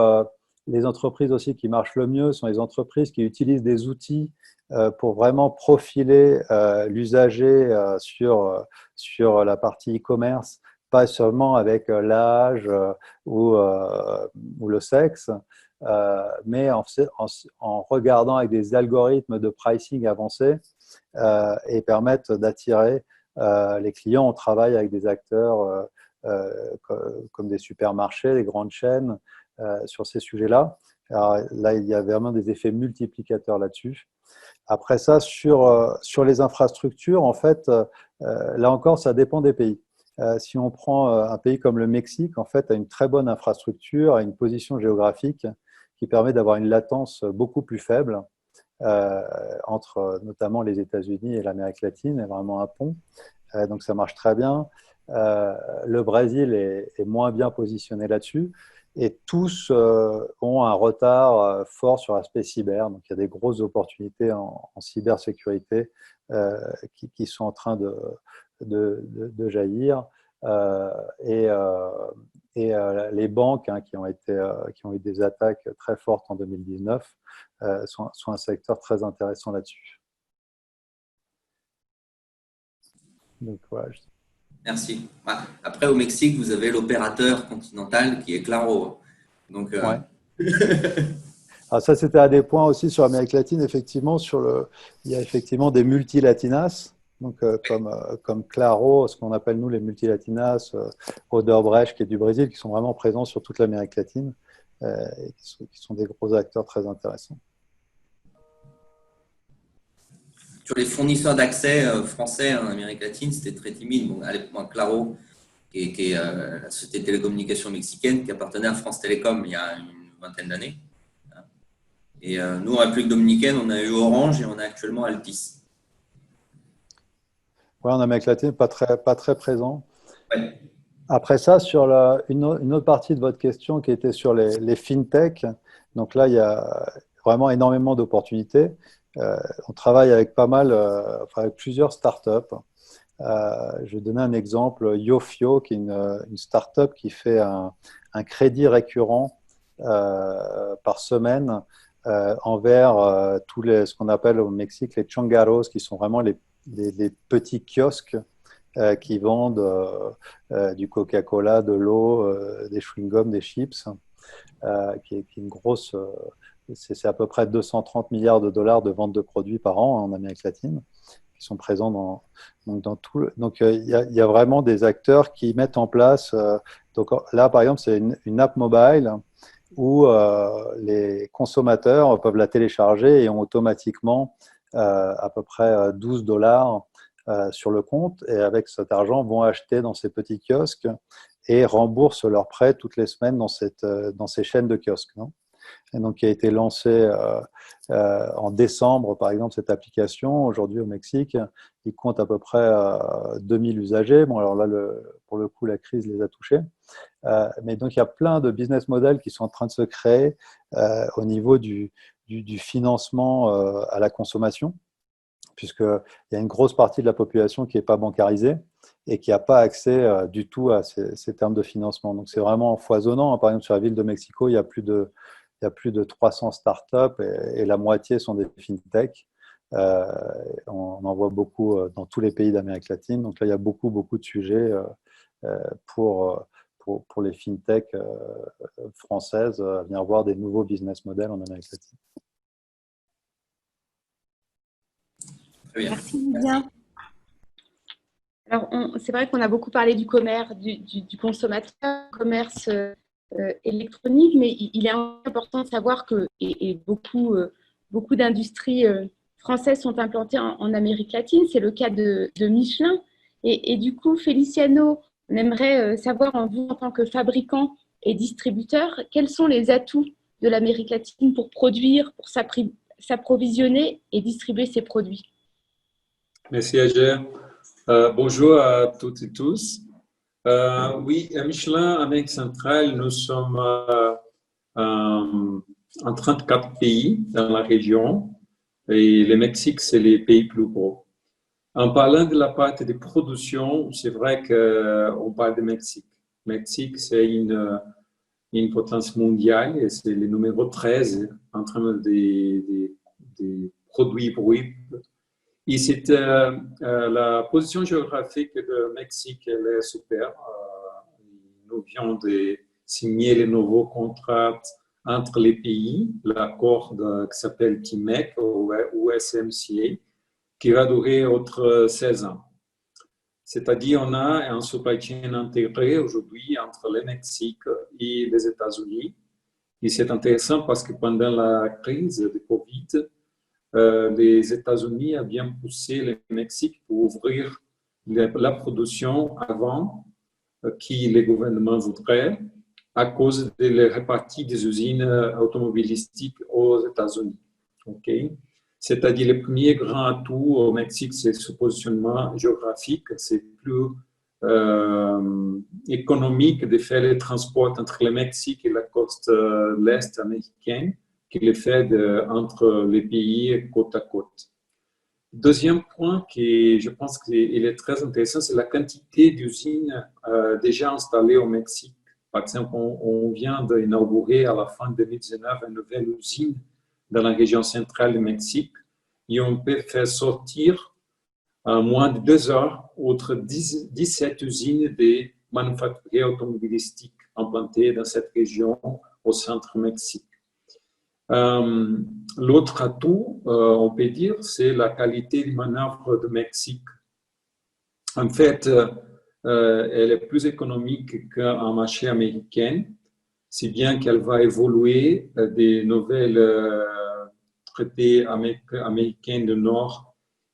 [SPEAKER 6] les entreprises aussi qui marchent le mieux sont les entreprises qui utilisent des outils pour vraiment profiler l'usager sur la partie e-commerce, pas seulement avec l'âge ou le sexe, mais en regardant avec des algorithmes de pricing avancés et permettent d'attirer les clients. On travaille avec des acteurs comme des supermarchés, des grandes chaînes sur ces sujets-là. Alors, là, il y a vraiment des effets multiplicateurs là-dessus. Après ça, sur les infrastructures, en fait, là encore, ça dépend des pays. Si on prend un pays comme le Mexique, en fait, a une très bonne infrastructure, a une position géographique qui permet d'avoir une latence beaucoup plus faible entre notamment les États-Unis et l'Amérique latine, est vraiment un pont. Donc ça marche très bien. Le Brésil est moins bien positionné là-dessus. et tous ont un retard fort sur l'aspect cyber. Donc, il y a des grosses opportunités en cybersécurité qui sont en train de jaillir. Les banques qui ont eu des attaques très fortes en 2019 sont un secteur très intéressant là-dessus. Donc, voilà.
[SPEAKER 3] Merci. Après, au Mexique, vous avez l'opérateur continental qui est Claro. Donc,
[SPEAKER 6] ouais. Alors ça, c'était à des points aussi sur l'Amérique latine. Effectivement, il y a effectivement des multilatinas, donc comme Claro, ce qu'on appelle nous les multilatinas, Odebrecht qui est du Brésil, qui sont vraiment présents sur toute l'Amérique latine et qui sont des gros acteurs très intéressants.
[SPEAKER 3] Sur les fournisseurs d'accès français en Amérique latine, c'était très timide. Bon, à l'époque, Claro, qui est la société de télécommunications mexicaine, qui appartenait à France Télécom il y a une vingtaine d'années. Et nous, en République dominicaine, on a eu Orange et on a actuellement Altis.
[SPEAKER 6] Oui, en Amérique latine, pas très présent.
[SPEAKER 3] Ouais.
[SPEAKER 6] Après ça, sur une autre partie de votre question qui était sur les fintech, donc là, il y a vraiment énormément d'opportunités. On travaille avec avec plusieurs startups. Je vais donner un exemple, Yofio, qui est une startup qui fait un crédit récurrent par semaine envers ce qu'on appelle au Mexique les changarros, qui sont vraiment les petits kiosques qui vendent du Coca-Cola, de l'eau, des chewing-gums, des chips, qui est une grosse... C'est à peu près 230 milliards de dollars de vente de produits par an en Amérique latine, qui sont présents dans tout. Donc, il y a vraiment des acteurs qui mettent en place. Donc là, par exemple, c'est une app mobile où les consommateurs peuvent la télécharger et ont automatiquement à peu près 12 dollars sur le compte. Et avec cet argent, vont acheter dans ces petits kiosques et remboursent leurs prêts toutes les semaines dans ces chaînes de kiosques. Non ? Et donc, qui a été lancé en décembre, par exemple, cette application. Aujourd'hui, au Mexique, il compte à peu près 2000 usagers. Bon, alors là, pour le coup, la crise les a touchés. Mais donc, il y a plein de business models qui sont en train de se créer au niveau du financement à la consommation, puisqu'il y a une grosse partie de la population qui n'est pas bancarisée et qui n'a pas accès du tout à ces termes de financement. Donc, c'est vraiment foisonnant. Par exemple, sur la ville de Mexico, il y a plus de 300 startups et la moitié sont des fintech. On en voit beaucoup dans tous les pays d'Amérique latine. Donc là, il y a beaucoup de sujets pour les fintech françaises à venir voir des nouveaux business models en Amérique latine.
[SPEAKER 1] Merci bien. Alors, c'est vrai qu'on a beaucoup parlé du commerce, du consommateur, du commerce électronique, mais il est important de savoir que beaucoup d'industries françaises sont implantées en Amérique latine. C'est le cas de Michelin. Et du coup, Feliciano, on aimerait savoir, vous, en tant que fabricant et distributeur, quels sont les atouts de l'Amérique latine pour produire, pour s'approvisionner et distribuer ses produits.
[SPEAKER 4] Merci, Ager. Bonjour à toutes et tous. Oui, à Michelin, Amérique centrale, nous sommes en 34 pays dans la région et le Mexique, c'est les pays plus gros. En parlant de la partie de production, c'est vrai qu'on parle de Mexique. Mexique, c'est une potence mondiale et c'est le numéro 13 en termes de produits bruts. Et c'est la position géographique du Mexique, elle est super. Nous venons de signer les nouveaux contrats entre les pays, l'accord qui s'appelle TIMEC ou USMCA, qui va durer autre 16 ans. C'est-à-dire on a un supply chain intégré aujourd'hui entre le Mexique et les États-Unis. Et c'est intéressant parce que pendant la crise de Covid, les États-Unis ont bien poussé le Mexique pour ouvrir la production avant que les gouvernements voudraient à cause de la répartie des usines automobilistiques aux États-Unis. Okay? C'est-à-dire le premier grand atout au Mexique, c'est ce positionnement géographique. C'est plus économique de faire les transports entre le Mexique et la côte l'Est américaine que le fait entre les pays côte à côte. Deuxième point qui, je pense qu'il est très intéressant, c'est la quantité d'usines déjà installées au Mexique. Par exemple, on vient d'inaugurer à la fin de 2019 une nouvelle usine dans la région centrale du Mexique et on peut faire sortir en moins de 2 heures autres 17 usines de manufacturiers automobilistiques implantées dans cette région au centre Mexique. L'autre atout, on peut dire, c'est la qualité de manœuvre de Mexique. En fait, elle est plus économique qu'un marché américain, si bien qu'elle va évoluer des nouvelles traités américains du Nord.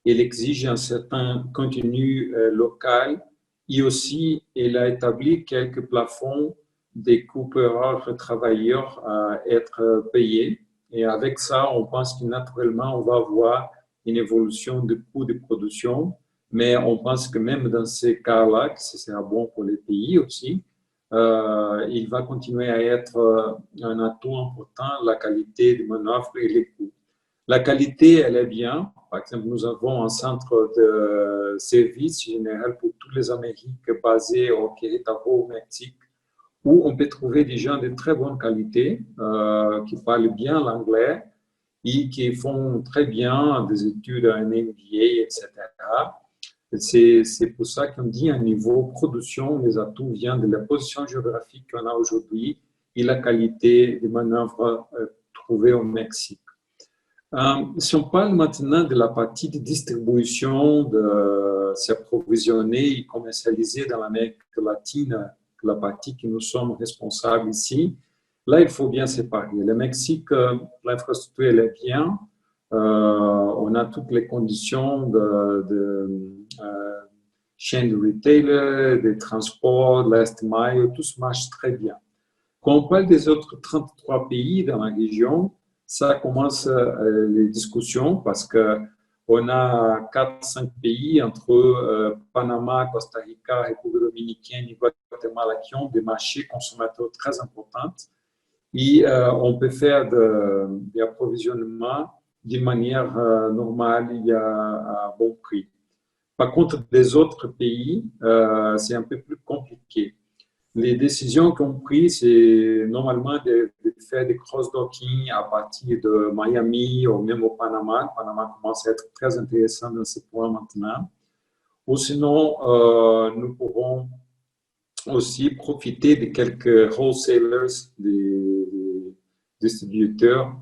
[SPEAKER 4] Elle exige un certain contenu local et aussi elle a établi quelques plafonds des coûts par heure travailleurs à être payés. Et avec ça, on pense que naturellement, on va avoir une évolution du coût de production. Mais on pense que même dans ces cas-là, que ce sera bon pour les pays aussi, il va continuer à être un atout important, la qualité de manœuvre et les coûts. La qualité, elle est bien. Par exemple, nous avons un centre de service général pour toutes les Amériques basé au Querétaro, au Mexique, où on peut trouver des gens de très bonne qualité, qui parlent bien l'anglais et qui font très bien des études en MBA, etc. C'est pour ça qu'on dit à niveau production, les atouts viennent de la position géographique qu'on a aujourd'hui et la qualité des manœuvres trouvées au Mexique. Si on parle maintenant de la partie de distribution, de s'approvisionner et commercialiser dans l'Amérique latine, la partie que nous sommes responsables ici, là, il faut bien séparer. Le Mexique, l'infrastructure, elle est bien. On a toutes les conditions de chaîne de retailer, des transports, last mile, tout se marche très bien. Quand on parle des autres 33 pays dans la région, ça commence les discussions parce qu'on a 4-5 pays entre Panama, Costa Rica, République dominicaine et Guatemala qui ont des marchés consommateurs très importants et on peut faire des approvisionnements d'une manière normale et à bon prix. Par contre, des autres pays, c'est un peu plus compliqué. Les décisions qu'on prises, c'est normalement de faire des cross-docking à partir de Miami ou même au Panama. Le Panama commence à être très intéressant dans ce point maintenant. Ou sinon, nous pourrons aussi profiter de quelques wholesalers, des distributeurs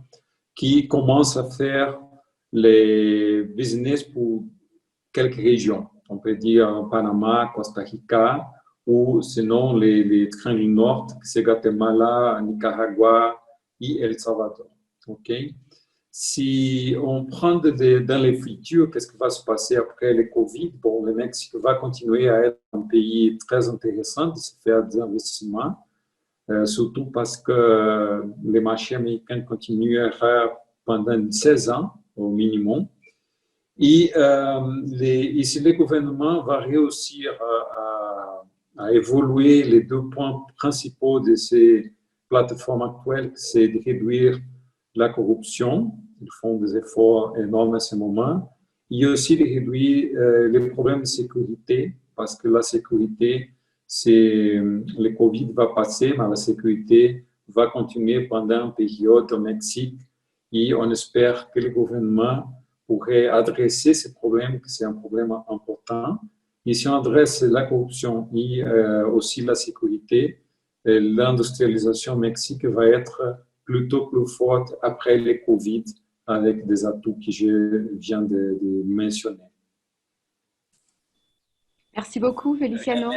[SPEAKER 4] qui commencent à faire les business pour quelques régions. On peut dire Panama, Costa Rica, ou sinon les trains du Nord, c'est Guatemala, Nicaragua et El Salvador. Okay? Si on prend dans les futurs, qu'est-ce qui va se passer après le Covid? Bon, le Mexique va continuer à être un pays très intéressant de se faire des investissements, surtout parce que les marchés américains continueront pendant 16 ans au minimum. Et si le gouvernement va réussir à évoluer les 2 points principaux de ces plateformes actuelles, c'est de réduire la corruption. Ils font des efforts énormes à ce moment. Et aussi de réduire les problèmes de sécurité, parce que la sécurité, le Covid va passer, mais la sécurité va continuer pendant une période au Mexique. Et on espère que le gouvernement pourrait adresser ces problèmes, que c'est un problème important. Et si on adresse la corruption et aussi la sécurité, l'industrialisation au Mexique va être plutôt plus forte après le Covid, avec des atouts que je viens de mentionner.
[SPEAKER 1] Merci beaucoup, Feliciano.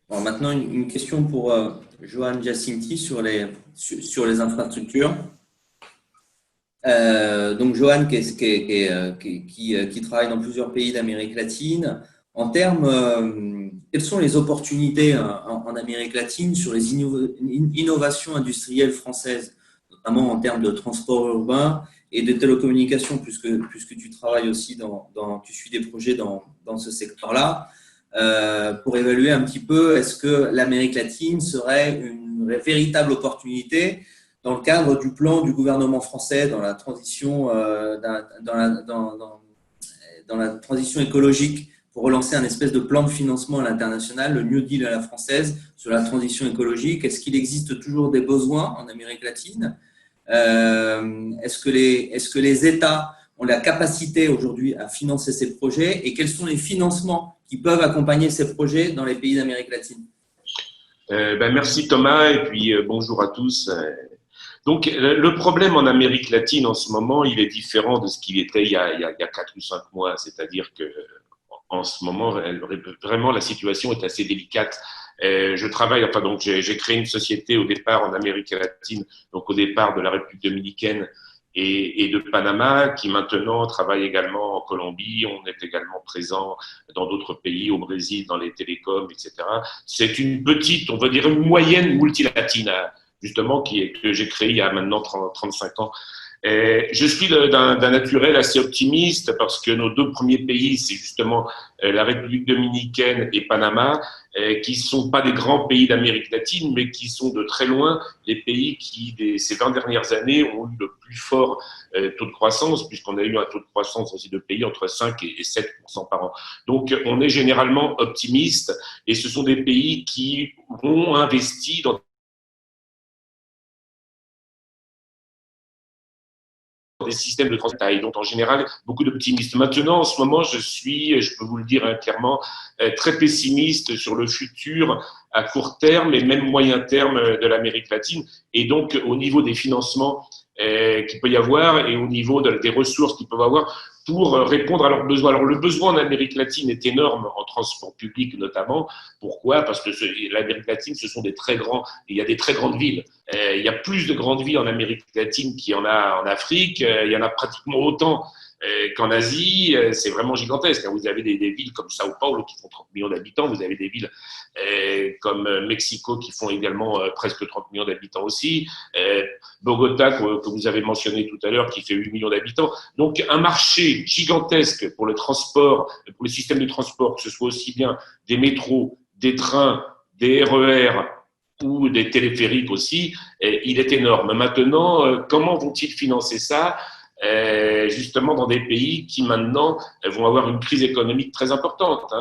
[SPEAKER 3] Bon, maintenant, une question pour Johan Giacinti sur les infrastructures. Donc, Johan, qui travaille dans plusieurs pays d'Amérique latine, en termes, quelles sont les opportunités en Amérique latine sur les innovations industrielles françaises, notamment en termes de transport urbain et de télécommunications, puisque tu travailles aussi tu suis des projets dans ce secteur-là. pour évaluer un petit peu est-ce que l'Amérique latine serait une véritable opportunité dans le cadre du plan du gouvernement français dans la transition, dans la transition écologique pour relancer un espèce de plan de financement à l'international, le New Deal à la française sur la transition écologique. Est-ce qu'il existe toujours des besoins en Amérique latine? Est-ce que les États ont la capacité aujourd'hui à financer ces projets et quels sont les financements qui peuvent accompagner ces projets dans les pays d'Amérique latine?
[SPEAKER 2] Merci Thomas et puis bonjour à tous. Donc le problème en Amérique latine en ce moment, il est différent de ce qu'il était il y a 4 ou 5 mois. C'est-à-dire que en ce moment, vraiment la situation est assez délicate. Je travaille, enfin donc j'ai créé une société au départ en Amérique latine, donc au départ de la République dominicaine et de Panama, qui maintenant travaille également en Colombie. On est également présent dans d'autres pays, au Brésil, dans les télécoms, etc. C'est une petite, on va dire une moyenne multilatine, justement, que j'ai créée il y a maintenant 35 ans. Je suis d'un naturel assez optimiste parce que nos 2 premiers pays, c'est justement la République dominicaine et Panama, qui sont pas des grands pays d'Amérique latine, mais qui sont de très loin les pays qui, ces 20 dernières années, ont eu le plus fort taux de croissance, puisqu'on a eu un taux de croissance dans ces 2 pays entre 5 et 7% par an. Donc, on est généralement optimiste et ce sont des pays qui ont investi dans des systèmes de transit et donc en général beaucoup d'optimisme. Maintenant, en ce moment, je peux vous le dire clairement, très pessimiste sur le futur à court terme et même moyen terme de l'Amérique latine et donc au niveau des financements qu'il peut y avoir et au niveau des ressources qu'ils peuvent avoir pour répondre à leurs besoins. Alors le besoin en Amérique latine est énorme en transport public notamment. Pourquoi? Parce que l'Amérique latine, ce sont il y a des très grandes villes. Il y a plus de grandes villes en Amérique latine qu'il y en a en Afrique. Il y en a pratiquement autant qu'en Asie. C'est vraiment gigantesque. Vous avez des villes comme Sao Paulo qui font 30 millions d'habitants. Vous avez des villes comme Mexico qui font également presque 30 millions d'habitants aussi. Bogota, que vous avez mentionné tout à l'heure, qui fait 8 millions d'habitants. Donc, un marché gigantesque pour le transport, pour le système de transport, que ce soit aussi bien des métros, des trains, des RER ou des téléphériques aussi, il est énorme. Maintenant, comment vont-ils financer ça? Justement dans des pays qui maintenant vont avoir une crise économique très importante.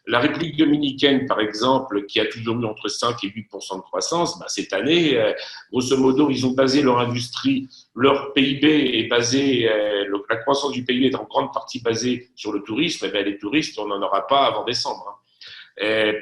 [SPEAKER 2] La République dominicaine, par exemple, qui a toujours eu entre 5 et 8% de croissance, cette année, grosso modo, ils ont basé leur industrie, leur PIB est basé, la croissance du PIB est en grande partie basée sur le tourisme. Les touristes, on n'en aura pas avant décembre.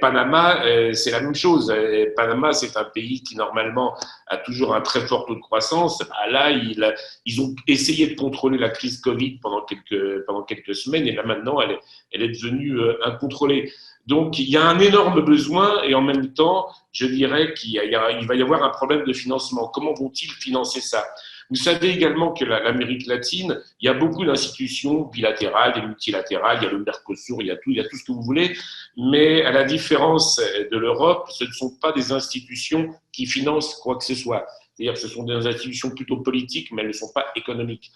[SPEAKER 2] Panama, c'est la même chose. Panama, c'est un pays qui normalement a toujours un très fort taux de croissance. Là, ils ont essayé de contrôler la crise Covid pendant quelques semaines et là maintenant, elle est devenue incontrôlée. Donc, il y a un énorme besoin et en même temps, je dirais qu'il va y avoir un problème de financement. Comment vont-ils financer ça? Vous savez également que l'Amérique latine, il y a beaucoup d'institutions bilatérales et multilatérales, il y a le Mercosur, il y a tout ce que vous voulez, mais à la différence de l'Europe, ce ne sont pas des institutions qui financent quoi que ce soit. C'est-à-dire que ce sont des institutions plutôt politiques, mais elles ne sont pas économiques.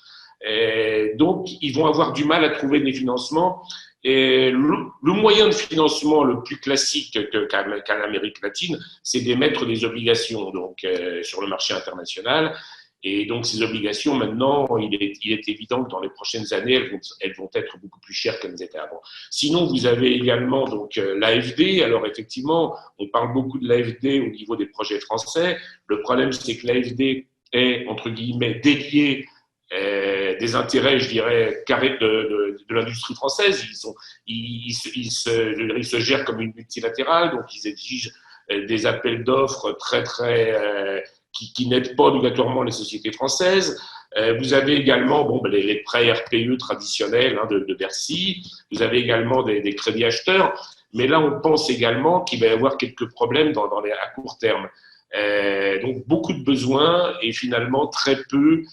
[SPEAKER 2] Donc, ils vont avoir du mal à trouver des financements. Et le moyen de financement le plus classique qu'en Amérique latine, c'est d'émettre des obligations donc, sur le marché international. Et donc, ces obligations, maintenant, il est évident que dans les prochaines années, elles vont être beaucoup plus chères qu'elles étaient avant. Sinon, vous avez également donc l'AFD. Alors, effectivement, on parle beaucoup de l'AFD au niveau des projets français. Le problème, c'est que l'AFD est, entre guillemets, déliée des intérêts, je dirais, carrés de l'industrie française. Ils se gèrent comme une multilatérale, donc ils exigent des appels d'offres qui n'aident pas obligatoirement les sociétés françaises. Vous avez également les prêts RPE traditionnels de Bercy. Vous avez également des crédits acheteurs. Mais là, on pense également qu'il va y avoir quelques problèmes à court terme. Donc, beaucoup de besoins et finalement très peu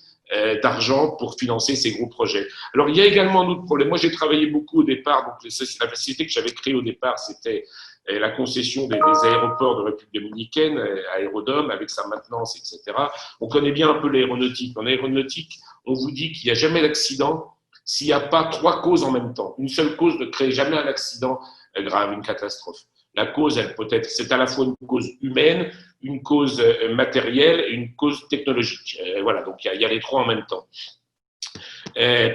[SPEAKER 2] d'argent pour financer ces gros projets. Alors, il y a également un autre problème. Moi, j'ai travaillé beaucoup au départ. Donc, la facilité que j'avais créée au départ, c'était la concession des aéroports de République dominicaine, Aérodome, avec sa maintenance, etc. On connaît bien un peu l'aéronautique. En aéronautique, on vous dit qu'il n'y a jamais d'accident s'il n'y a pas 3 causes en même temps. Une seule cause ne crée jamais un accident grave, une catastrophe. La cause, elle peut être, c'est à la fois une cause humaine, une cause matérielle et une cause technologique. Voilà, donc il y a les trois en même temps.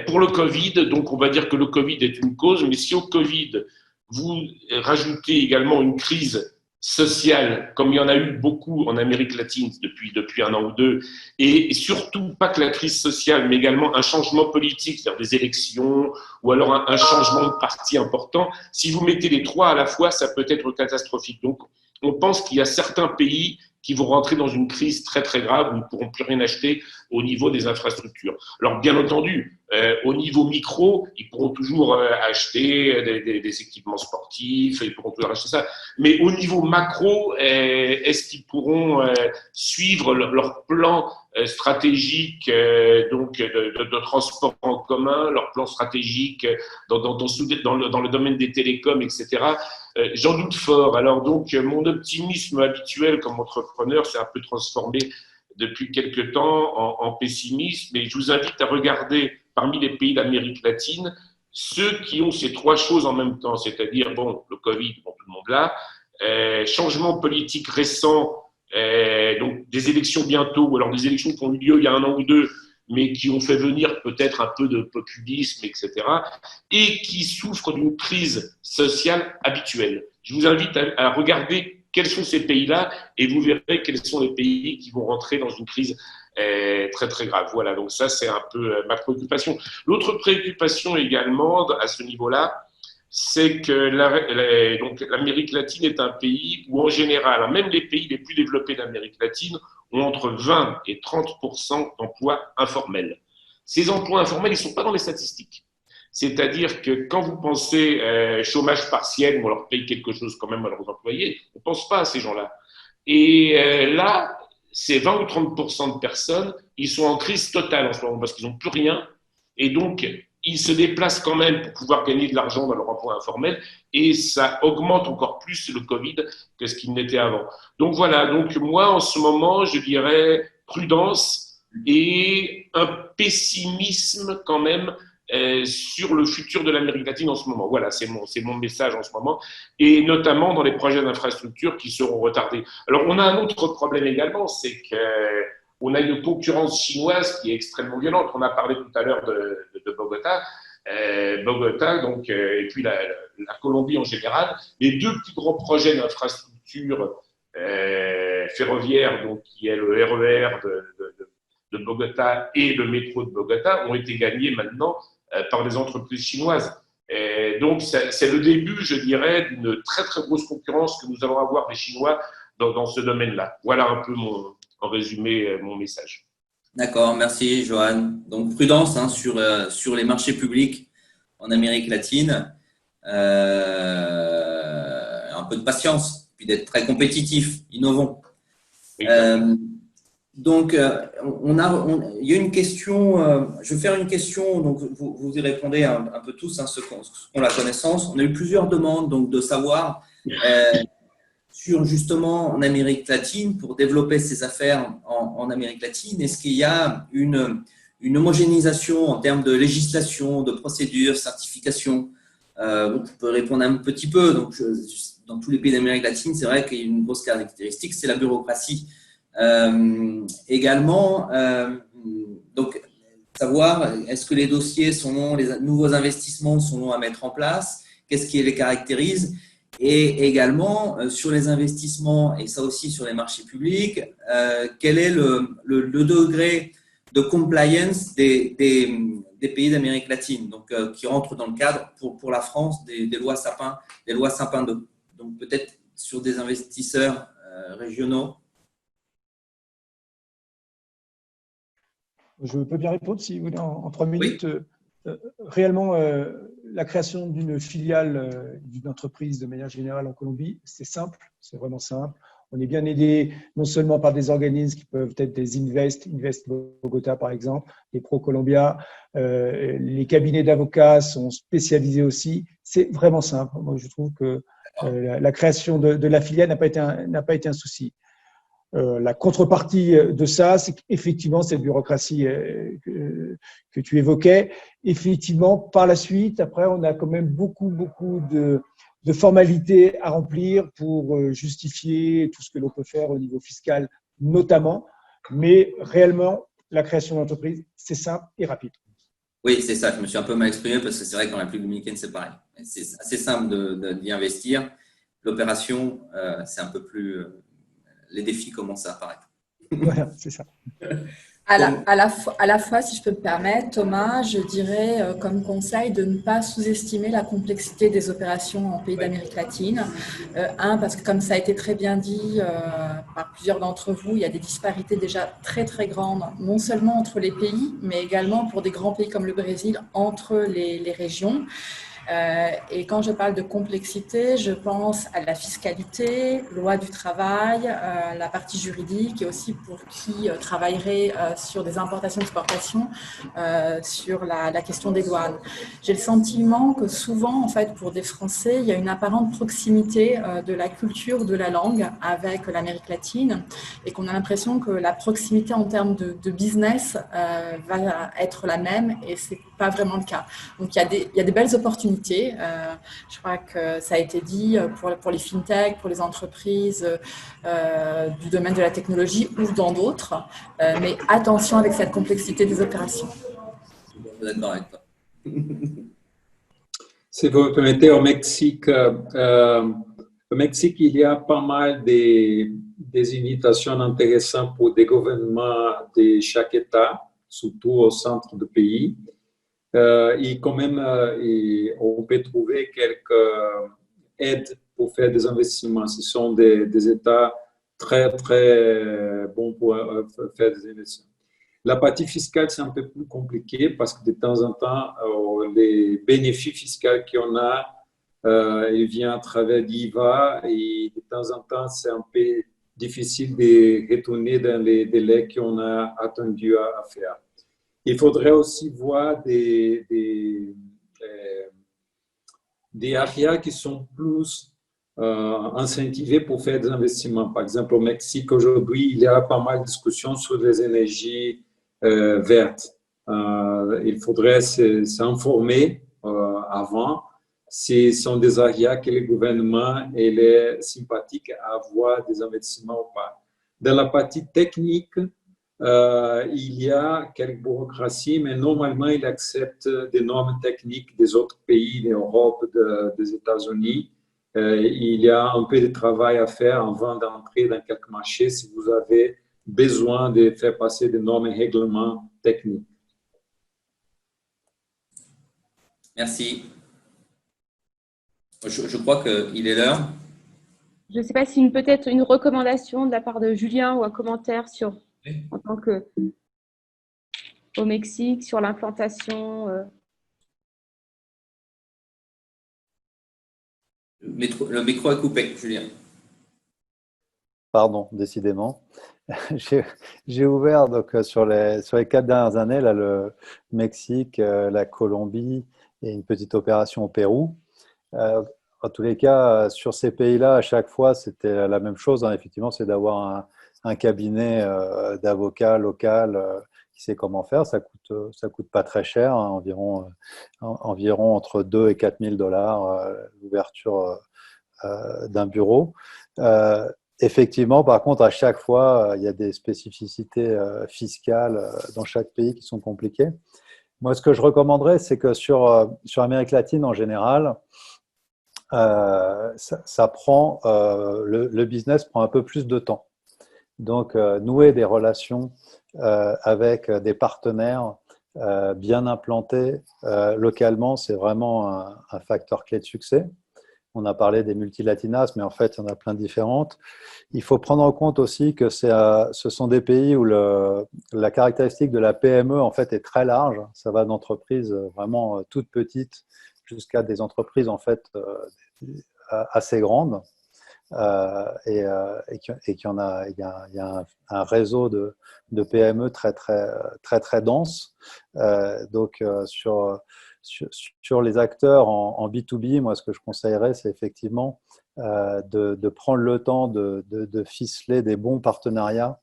[SPEAKER 2] Pour le Covid, donc on va dire que le Covid est une cause, mais si au Covid, vous rajoutez également une crise sociale, comme il y en a eu beaucoup en Amérique latine depuis un an ou deux, et surtout pas que la crise sociale, mais également un changement politique, c'est-à-dire des élections, ou alors un changement de parti important, si vous mettez les trois à la fois, ça peut être catastrophique. Donc, on pense qu'il y a certains pays qui vont rentrer dans une crise très très grave où ils ne pourront plus rien acheter au niveau des infrastructures. Alors bien entendu, au niveau micro, ils pourront toujours acheter des équipements sportifs, ils pourront toujours acheter ça. Mais au niveau macro, est-ce qu'ils pourront suivre leur plan stratégique donc de transport en commun, leur plan stratégique dans le domaine des télécoms, etc. J'en doute fort. Alors donc, mon optimisme habituel comme entrepreneur s'est un peu transformé depuis quelque temps en pessimisme. Et je vous invite à regarder parmi les pays d'Amérique latine ceux qui ont ces trois choses en même temps, c'est-à-dire bon, le Covid, bon, tout le monde là, changement politique récent, donc des élections bientôt, ou alors des élections qui ont eu lieu il y a un an ou deux, mais qui ont fait venir peut-être un peu de populisme, etc., et qui souffrent d'une crise sociale habituelle. Je vous invite à regarder quels sont ces pays-là, et vous verrez quels sont les pays qui vont rentrer dans une crise très très grave. Voilà, donc ça c'est un peu ma préoccupation. L'autre préoccupation également à ce niveau-là, c'est que l'Amérique latine est un pays où en général, même les pays les plus développés d'Amérique latine ont entre 20 et 30% d'emplois informels. Ces emplois informels, ils ne sont pas dans les statistiques. C'est-à-dire que quand vous pensez chômage partiel, où on leur paye quelque chose quand même à leurs employés, on ne pense pas à ces gens-là. Et là, ces 20 ou 30% de personnes, ils sont en crise totale en ce moment parce qu'ils n'ont plus rien. Et donc, ils se déplacent quand même pour pouvoir gagner de l'argent dans leur emploi informel et ça augmente encore plus le Covid que ce qu'il n'était avant. Donc voilà, donc moi en ce moment, je dirais prudence et un pessimisme quand même sur le futur de l'Amérique latine en ce moment. Voilà, c'est mon message en ce moment, et notamment dans les projets d'infrastructure qui seront retardés. Alors, on a un autre problème également, c'est qu'on a une concurrence chinoise qui est extrêmement violente. On a parlé tout à l'heure de Bogota. Bogota, donc, et puis la Colombie en général, les deux plus grands projets d'infrastructure ferroviaire, donc, qui est le RER de Bogota et le métro de Bogota, ont été gagnés maintenant par des entreprises chinoises. Et donc, c'est le début, je dirais, d'une très, très grosse concurrence que nous allons avoir des Chinois dans ce domaine-là. Voilà un peu, en résumé, mon message.
[SPEAKER 3] D'accord, merci Johan. Donc, prudence sur les marchés publics en Amérique latine. Un peu de patience, puis d'être très compétitif, innovant. Donc, il y a une question, je vais faire une question, donc vous y répondez un peu tous, ceux qui ont la connaissance. On a eu plusieurs demandes donc, de savoir sur justement en Amérique latine, pour développer ces affaires en Amérique latine, est-ce qu'il y a une homogénéisation en termes de législation, de procédures, certification? Vous pouvez répondre un petit peu. Donc, dans tous les pays d'Amérique latine, c'est vrai qu'il y a une grosse caractéristique, c'est la bureaucratie. Également, donc savoir est-ce que les dossiers sont longs, les nouveaux investissements sont longs à mettre en place, qu'est-ce qui les caractérise, et également sur les investissements, et ça aussi sur les marchés publics, quel est le degré de compliance des pays d'Amérique latine, donc qui rentrent dans le cadre pour la France des lois Sapin 2. Donc peut-être sur des investisseurs régionaux.
[SPEAKER 5] Je peux bien répondre si vous voulez en 3 minutes.
[SPEAKER 3] Oui.
[SPEAKER 5] Réellement, la création d'une filiale d'une entreprise de manière générale en Colombie, c'est simple, c'est vraiment simple. On est bien aidé non seulement par des organismes qui peuvent être des Invest Bogota par exemple, les ProColombia, les cabinets d'avocats sont spécialisés aussi. C'est vraiment simple. Moi, je trouve que la création de la filiale n'a pas été un souci. La contrepartie de ça, c'est qu'effectivement, cette bureaucratie que tu évoquais, effectivement, par la suite, après, on a quand même beaucoup de formalités à remplir pour justifier tout ce que l'on peut faire au niveau fiscal, notamment. Mais réellement, la création d'entreprise, c'est simple et rapide.
[SPEAKER 3] Oui, c'est ça. Je me suis un peu mal exprimé parce que c'est vrai qu'en République dominicaine, c'est pareil. C'est assez simple d'y investir. L'opération, c'est un peu plus… les défis commencent à apparaître.
[SPEAKER 5] Voilà, c'est ça.
[SPEAKER 7] À la fois, si je peux me permettre, Thomas, je dirais comme conseil de ne pas sous-estimer la complexité des opérations en pays d'Amérique latine. Parce que comme ça a été très bien dit par plusieurs d'entre vous, il y a des disparités déjà très très grandes, non seulement entre les pays, mais également pour des grands pays comme le Brésil, entre les régions. Et quand je parle de complexité, je pense à la fiscalité, loi du travail, la partie juridique et aussi pour qui travaillerait sur des importations-exportations, sur la question des douanes. J'ai le sentiment que souvent, en fait, pour des Français, il y a une apparente proximité de la culture, de la langue avec l'Amérique latine et qu'on a l'impression que la proximité en termes de business va être la même et c'est pas vraiment le cas. Donc, il y a des belles opportunités. Je crois que ça a été dit pour les fintechs, pour les entreprises du domaine de la technologie ou dans d'autres. Mais attention avec cette complexité des opérations.
[SPEAKER 3] Je suis d'accord avec toi.
[SPEAKER 4] Si vous me permettez, au Mexique, il y a pas mal des invitations intéressantes pour des gouvernements de chaque État, surtout au centre du pays. Et quand même, on peut trouver quelques aides pour faire des investissements. Ce sont des États très, très bons pour faire des investissements. La partie fiscale, c'est un peu plus compliqué parce que de temps en temps, les bénéfices fiscaux qu'on a, ils viennent à travers l'IVA et de temps en temps, c'est un peu difficile de retourner dans les délais qu'on a attendu à faire. Il faudrait aussi voir des areas qui sont plus incentivés pour faire des investissements. Par exemple, au Mexique, aujourd'hui, il y a pas mal de discussions sur les énergies vertes. Il faudrait s'informer avant si ce sont des areas que le gouvernement est sympathique à avoir des investissements ou pas. Dans la partie technique, il y a quelques bureaucraties, mais normalement, il accepte des normes techniques des autres pays, d'Europe, des États-Unis. Il y a un peu de travail à faire avant d'entrer dans quelques marchés si vous avez besoin de faire passer des normes et règlements techniques.
[SPEAKER 3] Merci. Je crois qu'il est l'heure.
[SPEAKER 1] Je ne sais pas si peut-être une recommandation de la part de Julien ou un commentaire sur, en tant que au Mexique, sur l'implantation.
[SPEAKER 3] Le micro est coupé, Julien.
[SPEAKER 6] Pardon, décidément. J'ai ouvert donc, sur les 4 dernières années là, le Mexique, la Colombie et une petite opération au Pérou. En tous les cas, sur ces pays-là, à chaque fois, c'était la même chose. Hein, effectivement, c'est d'avoir un cabinet d'avocat local qui sait comment faire. Ça coûte pas très cher, hein, environ entre 2 et 4 000 $ l'ouverture d'un bureau. Effectivement, par contre, à chaque fois, il y a des spécificités fiscales dans chaque pays qui sont compliquées. Moi, ce que je recommanderais, c'est que sur Amérique latine en général, ça prend, le business prend un peu plus de temps. Donc, nouer des relations avec des partenaires bien implantés localement, c'est vraiment un facteur clé de succès. On a parlé des multilatinas, mais en fait, il y en a plein de différentes. Il faut prendre en compte aussi que ce sont des pays où la caractéristique de la PME en fait est très large. Ça va d'entreprises vraiment toutes petites jusqu'à des entreprises en fait assez grandes. Et qu'il y a un réseau de PME très dense. Donc sur les acteurs en B2B, moi, ce que je conseillerais, c'est effectivement de prendre le temps de ficeler des bons partenariats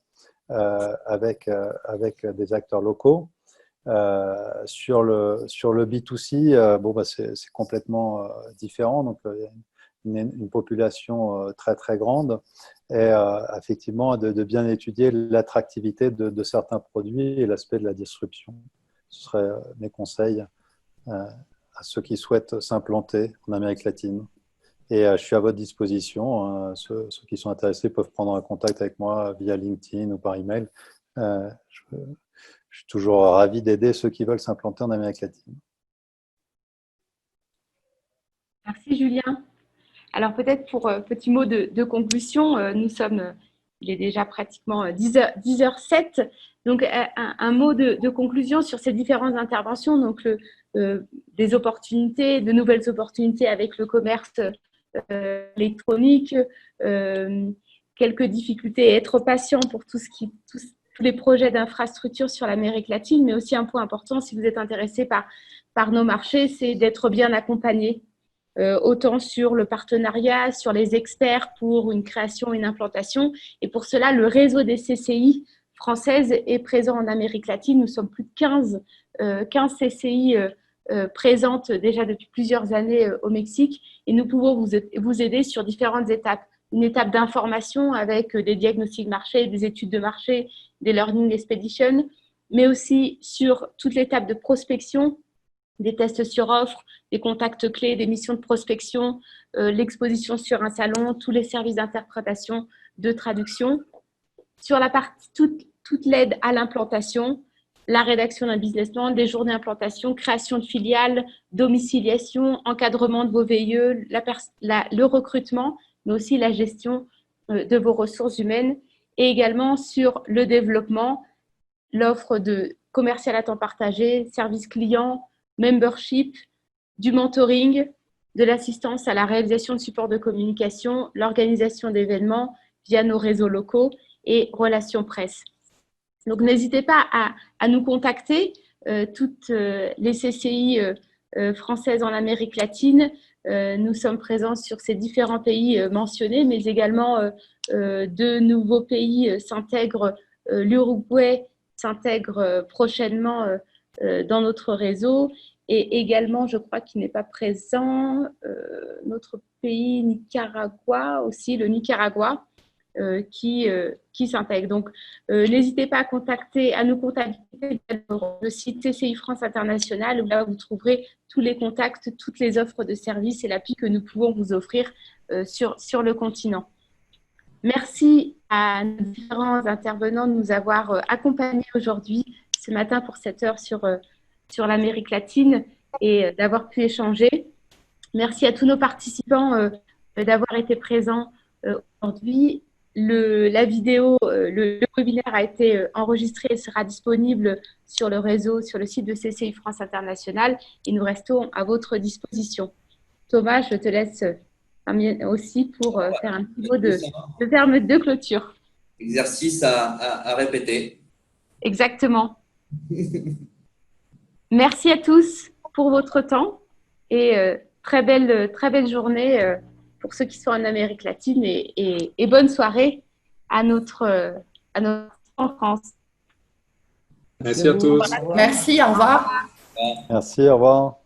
[SPEAKER 6] avec des acteurs locaux. Sur le B2C, bon, bah, c'est complètement différent. Donc, il y a une population très, très grande. Et effectivement, de bien étudier l'attractivité de certains produits et l'aspect de la disruption. Ce seraient mes conseils à ceux qui souhaitent s'implanter en Amérique latine. Et je suis à votre disposition. Ceux qui sont intéressés peuvent prendre un contact avec moi via LinkedIn ou par email. Je suis toujours ravi d'aider ceux qui veulent s'implanter en Amérique latine.
[SPEAKER 1] Merci Julien. Alors peut-être pour petit mot de conclusion, il est déjà pratiquement 10h07. Donc un mot de conclusion sur ces différentes interventions. Donc des opportunités, de nouvelles opportunités avec le commerce électronique, quelques difficultés, être patient pour tous les projets d'infrastructure sur l'Amérique latine, mais aussi un point important, si vous êtes intéressé par nos marchés, c'est d'être bien accompagné, autant sur le partenariat, sur les experts pour une création, une implantation. Et pour cela, le réseau des CCI françaises est présent en Amérique latine. Nous sommes plus de 15 CCI présentes déjà depuis plusieurs années au Mexique, et nous pouvons vous aider sur différentes étapes. Une étape d'information avec des diagnostics marché, des études de marché, des learning expeditions, mais aussi sur toute l'étape de prospection, des tests sur offre, des contacts clés, des missions de prospection, l'exposition sur un salon, tous les services d'interprétation, de traduction. Sur la partie, toute l'aide à l'implantation, la rédaction d'un business plan, des journées d'implantation, création de filiales, domiciliation, encadrement de vos VIE, le recrutement, mais aussi la gestion de vos ressources humaines, et également sur le développement, l'offre de commercial à temps partagé, service client, membership, du mentoring, de l'assistance à la réalisation de supports de communication, l'organisation d'événements via nos réseaux locaux et relations presse. Donc, n'hésitez pas à nous contacter, toutes les CCI françaises en Amérique latine. Nous sommes présents sur ces différents pays mentionnés, mais également de nouveaux pays s'intègrent. L'Uruguay s'intègre prochainement dans notre réseau, et également, je crois qu'il n'est pas présent, notre pays Nicaragua aussi, le Nicaragua, qui s'intègre. Donc, n'hésitez pas à nous contacter sur le site CCI France International, où là, vous trouverez tous les contacts, toutes les offres de services et l'appui que nous pouvons vous offrir sur le continent. Merci à nos différents intervenants de nous avoir accompagnés aujourd'hui, ce matin, pour cette heure sur l'Amérique latine, et d'avoir pu échanger. Merci à tous nos participants d'avoir été présents aujourd'hui. La vidéo, le webinaire a été enregistré et sera disponible sur le réseau, sur le site de CCI France International, et nous restons à votre disposition. Thomas, je te laisse aussi pour faire un petit mot de terme de clôture.
[SPEAKER 3] Exercice à répéter.
[SPEAKER 1] Exactement. Merci à tous pour votre temps, et très belle journée pour ceux qui sont en Amérique latine, et bonne soirée à notre en France.
[SPEAKER 4] Merci à tous.
[SPEAKER 7] Merci, au revoir.
[SPEAKER 6] Merci, au revoir.